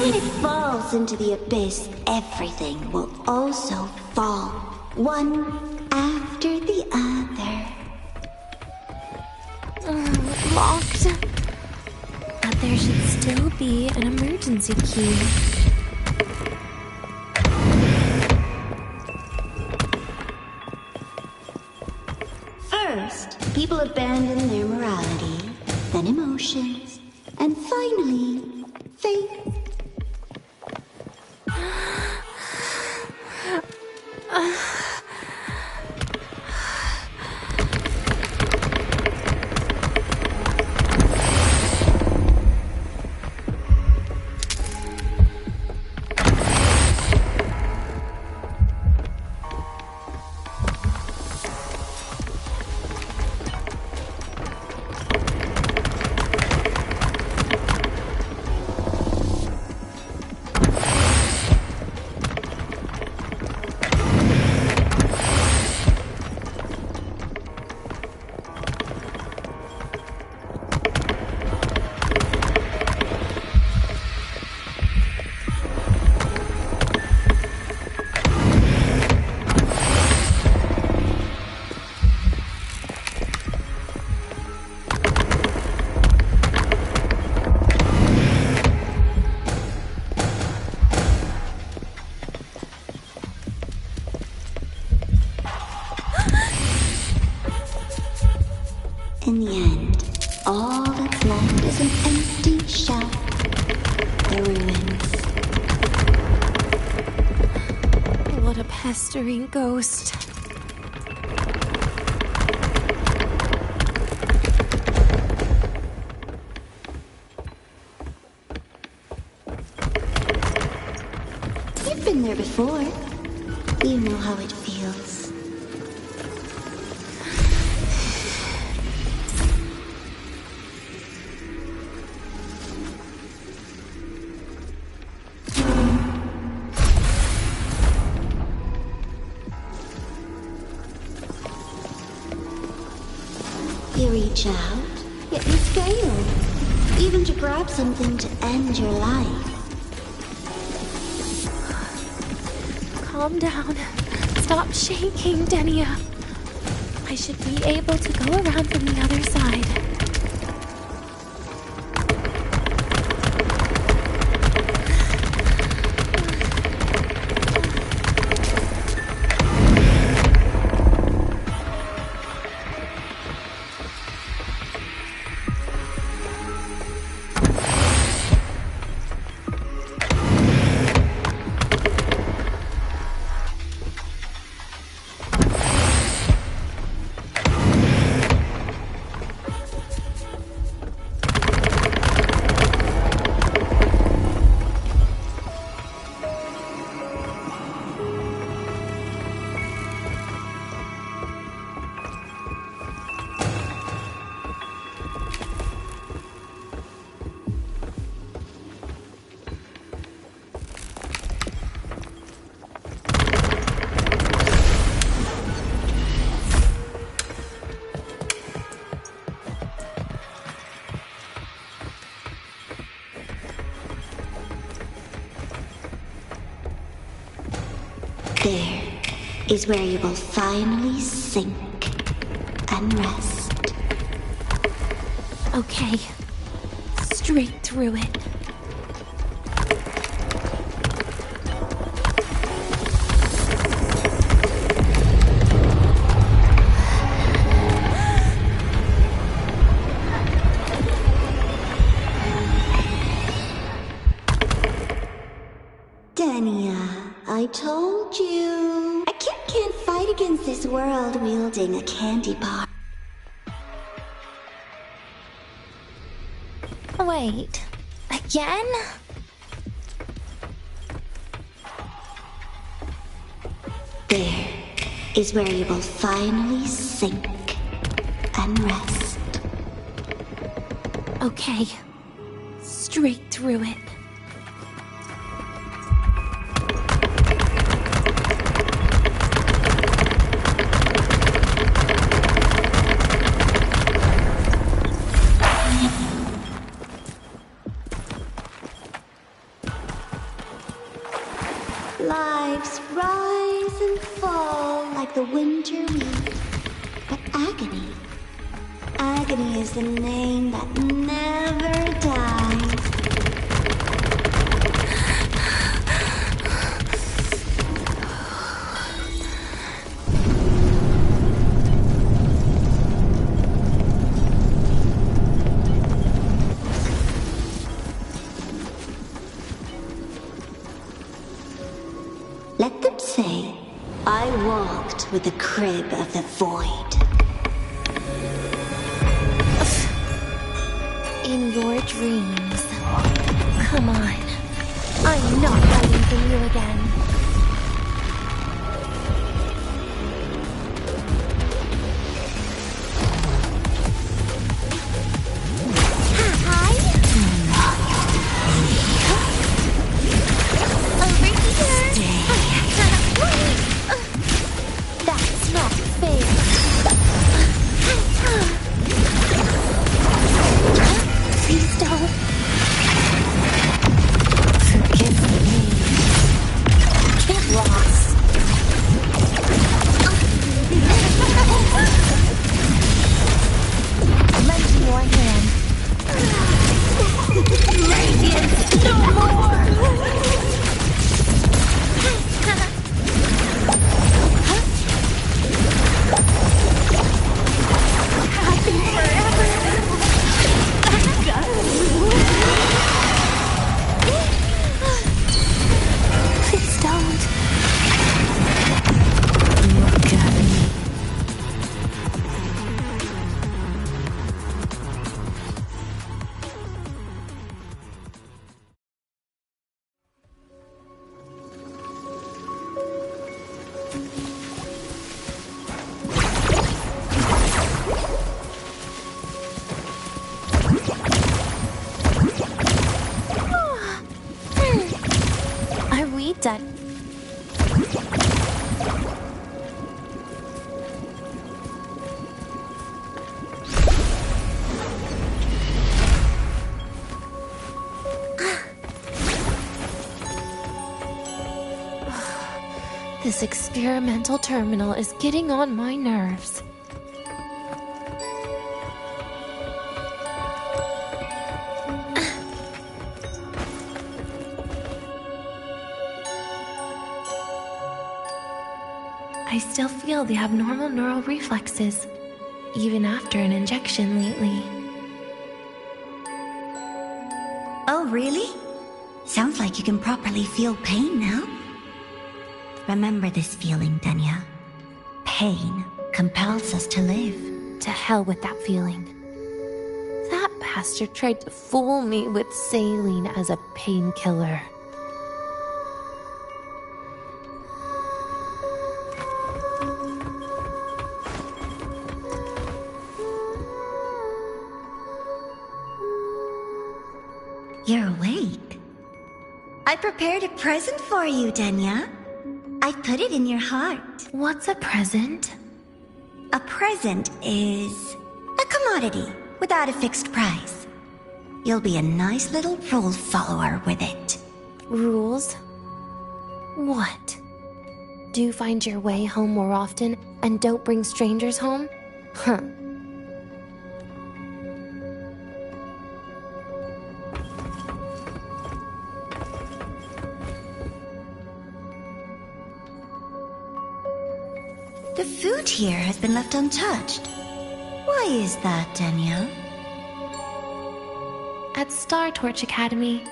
When it falls into the abyss, everything will also fall, one after the other. locked. But there should still be an emergency key. First, people abandon their morality, then emotions, and finally, faith. In the end, all that's left is an empty shell. The ruins. What a pestering ghost. You've been there before. You know how it feels. You reach out, yet you fail. Even to grab something to end your life. Calm down. Stop shaking, Denia. I should be able to go around from the other side. There is where you will finally sink and rest. Okay. Straight through it. Denia, I told you. A kid can't fight against this world wielding a candy bar. Wait. Again? There is where you will finally sink and rest. Okay. Straight through it. Lives rise and fall like the winter wind. But agony, Agony is the name that never dies. Let them say, I walked with the crib of the void. In your dreams. Come on. I'm not hiding from you again. Done. This experimental terminal is getting on my nerves. I still feel the abnormal neural reflexes, even after an injection lately. Oh, really? Sounds like you can properly feel pain now. Remember this feeling, Denya. Pain compels us to live. To hell with that feeling. That bastard tried to fool me with saline as a painkiller. You're awake. I prepared a present for you, Denya. I put it in your heart. What's a present? A present is a commodity without a fixed price. You'll be a nice little rule follower with it. Rules? What? Do you find your way home more often and don't bring strangers home? Huh. The food here has been left untouched. Why is that, Denya? At Star Torch Academy,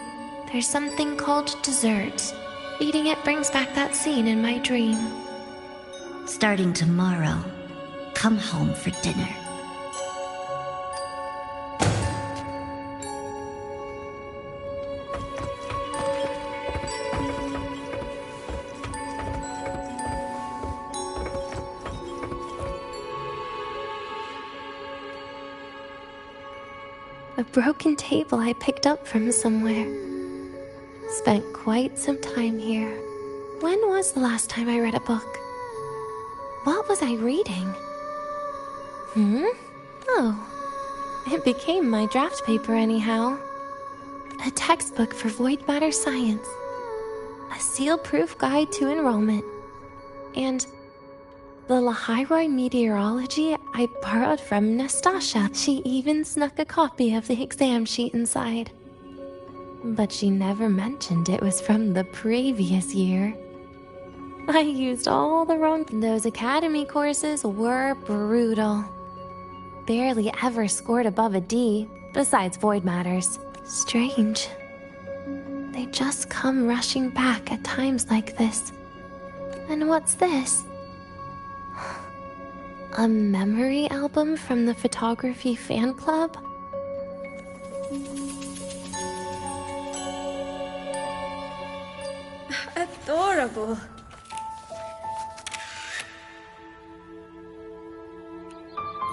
there's something called dessert. Eating it brings back that scene in my dream. Starting tomorrow, come home for dinner. A broken table I picked up from somewhere. Spent quite some time here. When was the last time I read a book? What was I reading? Oh, it became my draft paper anyhow. A textbook for void matter science. A seal-proof guide to enrollment. And The Lahiroi meteorology I borrowed from Nastasha. She even snuck a copy of the exam sheet inside. But she never mentioned it was from the previous year. I used all the wrong... Those academy courses were brutal. Barely ever scored above a D, besides void matters. Strange. They just come rushing back at times like this. And what's this? A memory album from the photography fan club? Adorable.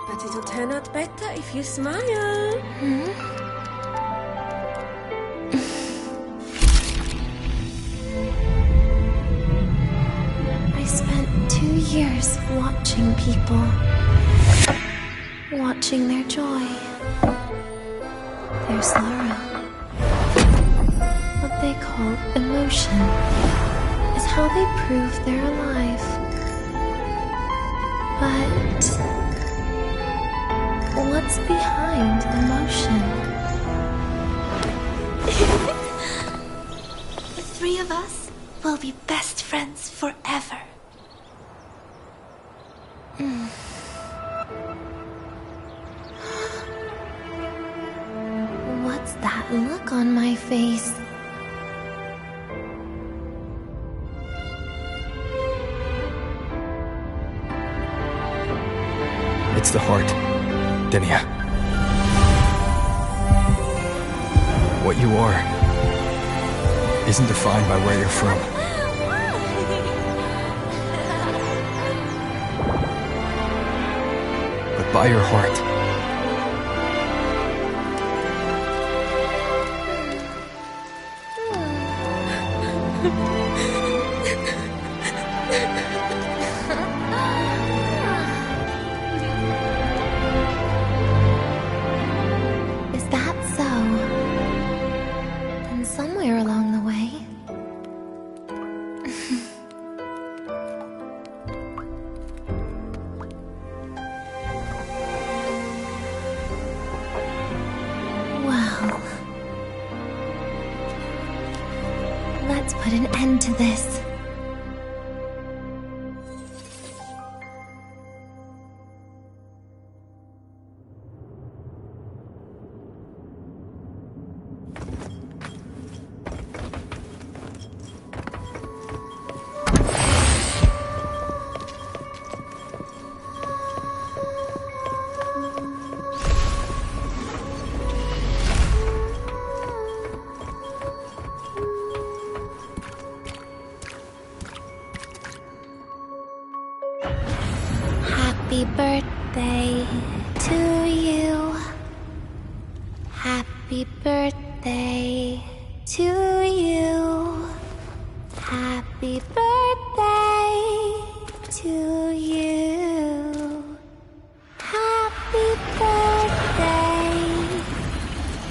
But it'll turn out better if you smile. I spent 2 years watching people. Watching their joy. Their sorrow. What they call emotion is how they prove they're alive. But what's behind emotion? The three of us will be best friends forever. What's that look on my face? It's the heart, Denia. What you are isn't defined by where you're from. But by your heart. Is that so? Then somewhere along the way... Well... Let's put an end to this. Happy birthday to you. Happy birthday to you. Happy birthday to you. Happy birthday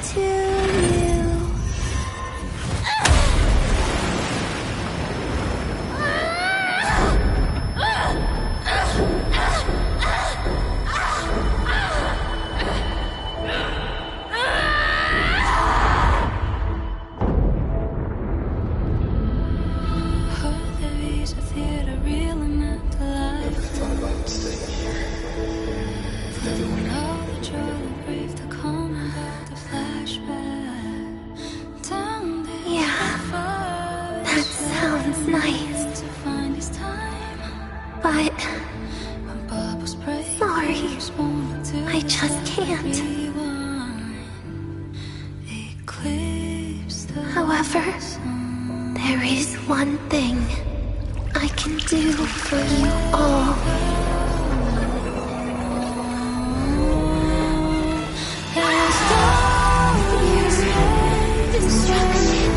to you. Nice. But... sorry. I just can't. However, there is one thing I can do for you all. Destruction.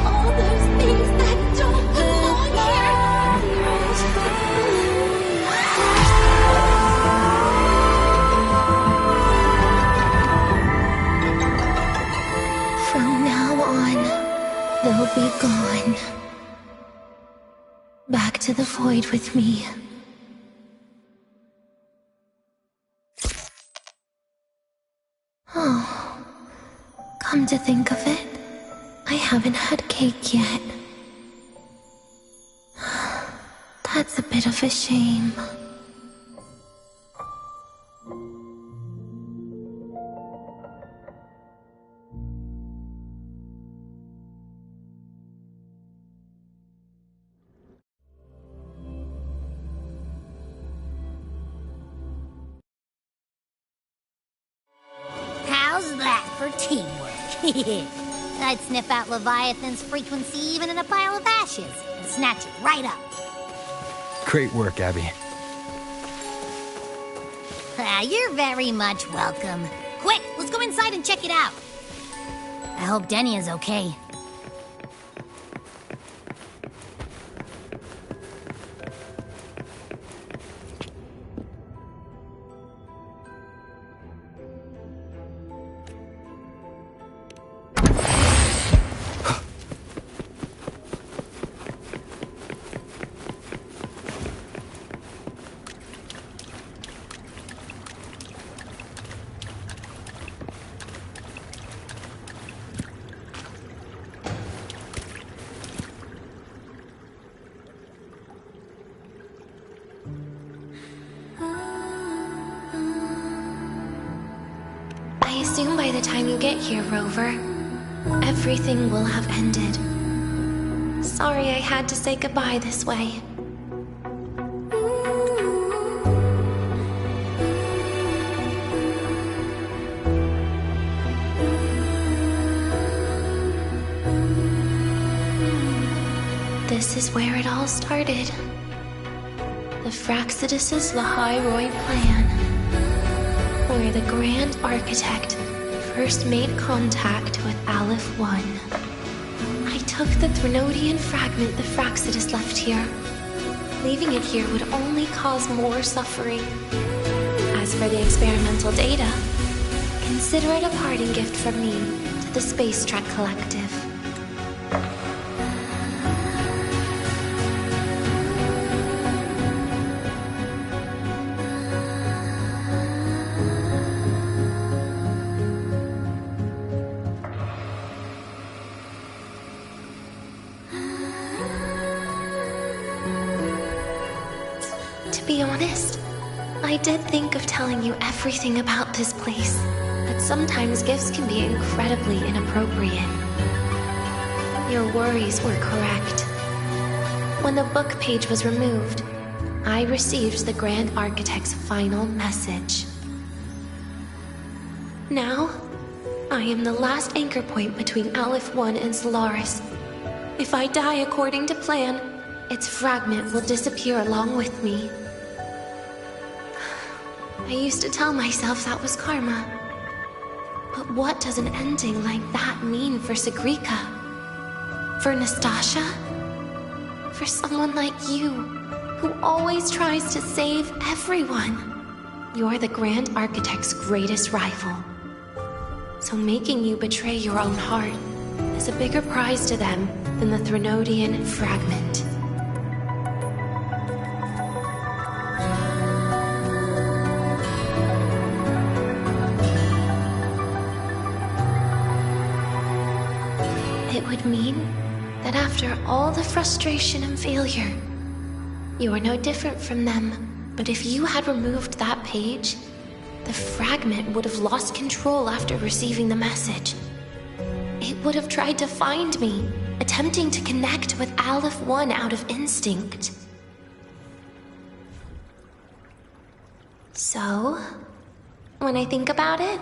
All those things that don't belong here. From now on, they'll be gone. Back to the void with me. Oh, come to think of it, I haven't had cake yet. That's a bit of a shame. How's that for teamwork? I'd sniff out Leviathan's frequency even in a pile of ashes and snatch it right up. Great work, Abby. You're very much welcome. Quick, let's go inside and check it out. I hope Denya's okay. I assume by the time you get here, Rover, everything will have ended. Sorry I had to say goodbye this way. This is where it all started. The Fraxidus' Lahai-Roi plan, where the Grand Architect first made contact with Aleph 1. I took the Threnodian fragment the Fraxidus left here. Leaving it here would only cause more suffering. As for the experimental data, consider it a parting gift from me to the Space Trek Collective. To be honest, I did think of telling you everything about this place, but sometimes gifts can be incredibly inappropriate. Your worries were correct. When the book page was removed, I received the Grand Architect's final message. Now, I am the last anchor point between Aleph 1 and Solaris. If I die according to plan, its fragment will disappear along with me. I used to tell myself that was karma. But what does an ending like that mean for Sigrika? For Nastasha? For someone like you, who always tries to save everyone? You're the Grand Architect's greatest rival. So making you betray your own heart is a bigger prize to them than the Threnodian fragment. It would mean that after all the frustration and failure, you are no different from them. But if you had removed that page, the fragment would have lost control after receiving the message. It would have tried to find me, attempting to connect with Aleph 1 out of instinct. So, when I think about it,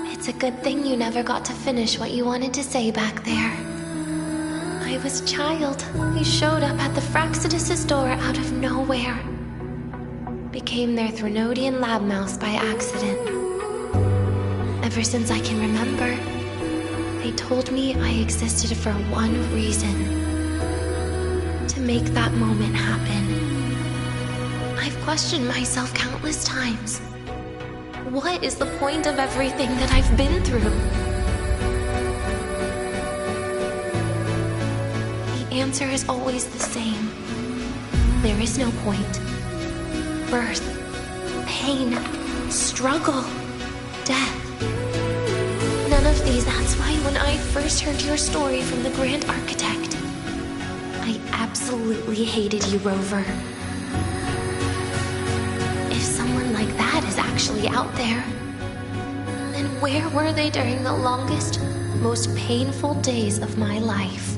it's a good thing you never got to finish what you wanted to say back there. I was a child who showed up at the Fraxidus' door out of nowhere. Became their Threnodian lab mouse by accident. Ever since I can remember, they told me I existed for one reason. To make that moment happen. I've questioned myself countless times. What is the point of everything that I've been through? The answer is always the same. There is no point. Birth, pain, struggle, death. That's why when I first heard your story from the Grand Architect, I absolutely hated you, Rover. If someone like that is actually out there, then where were they during the longest, most painful days of my life?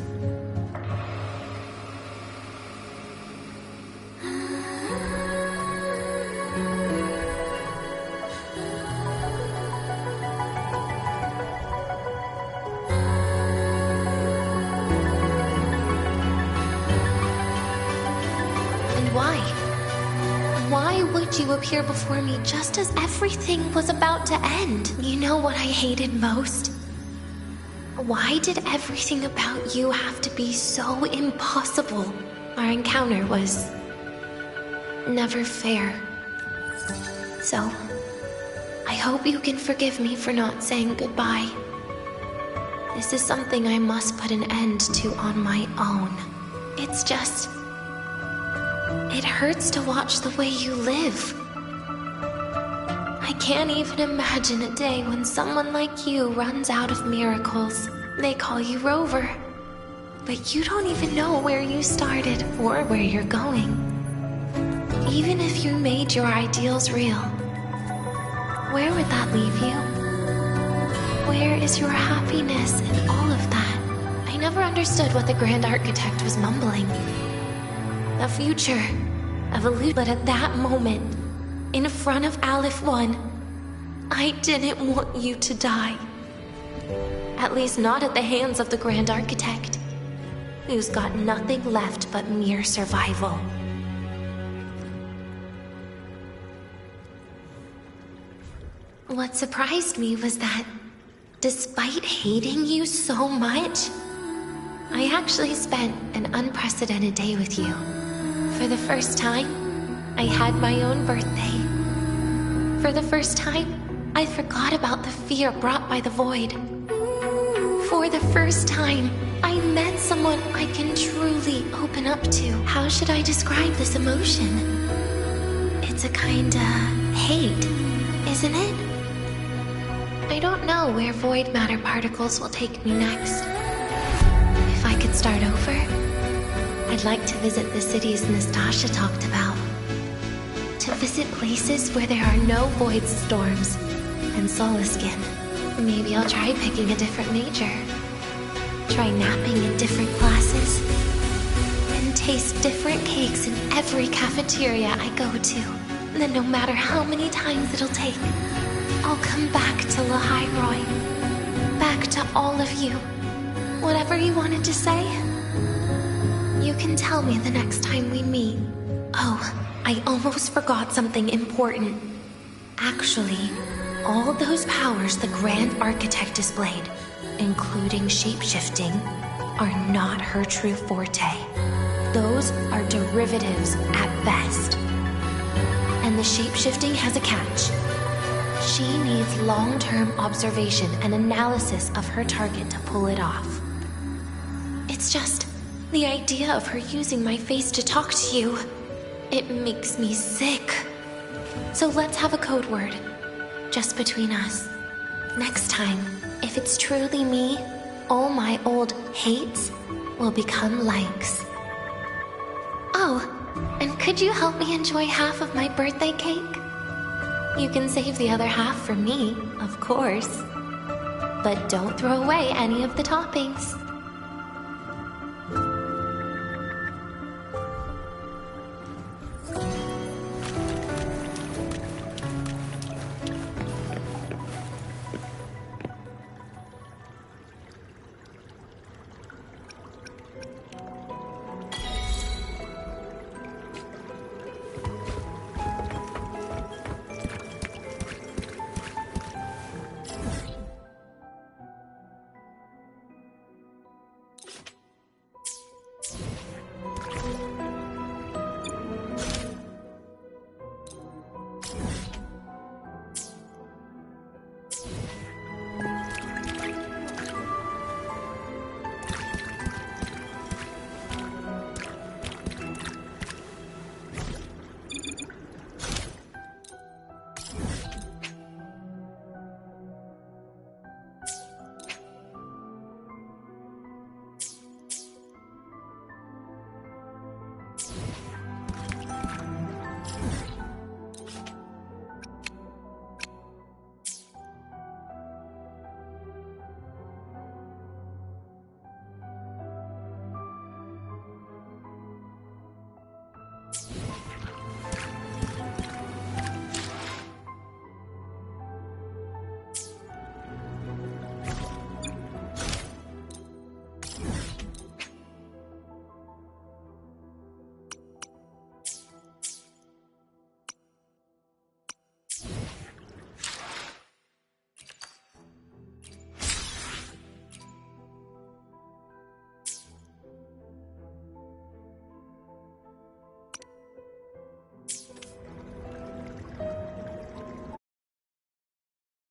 Why would you appear before me just as everything was about to end? You know what I hated most? Why did everything about you have to be so impossible? Our encounter was never fair. So, I hope you can forgive me for not saying goodbye. This is something I must put an end to on my own. It's just... it hurts to watch the way you live. I can't even imagine a day when someone like you runs out of miracles. They call you Rover, but you don't even know where you started or where you're going. Even if you made your ideals real, where would that leave you? Where is your happiness in all of that? I never understood what the Grand Architect was mumbling. The future evolution, but at that moment, in front of Aleph 1, I didn't want you to die. At least not at the hands of the Grand Architect, who's got nothing left but mere survival. What surprised me was that, despite hating you so much, I actually spent an unprecedented day with you. For the first time, I had my own birthday. For the first time, I forgot about the fear brought by the void. For the first time, I met someone I can truly open up to. How should I describe this emotion? It's a kinda hate, isn't it? I don't know where void matter particles will take me next. If I could start over, I'd like to visit the cities Nastasha talked about. To visit places where there are no void storms and Solaskin. Maybe I'll try picking a different major. Try napping in different classes. And taste different cakes in every cafeteria I go to. Then no matter how many times it'll take, I'll come back to Lahairoi. Back to all of you. Whatever you wanted to say, you can tell me the next time we meet. Oh, I almost forgot something important. Actually, all those powers the Grand Architect displayed, including shape-shifting, are not her true forte. Those are derivatives at best. And the shape-shifting has a catch. She needs long-term observation and analysis of her target to pull it off. It's just the idea of her using my face to talk to you. It makes me sick. So let's have a code word, just between us. Next time, if it's truly me, all my old hates will become likes. Oh, and could you help me enjoy half of my birthday cake? You can save the other half for me, of course. But don't throw away any of the toppings.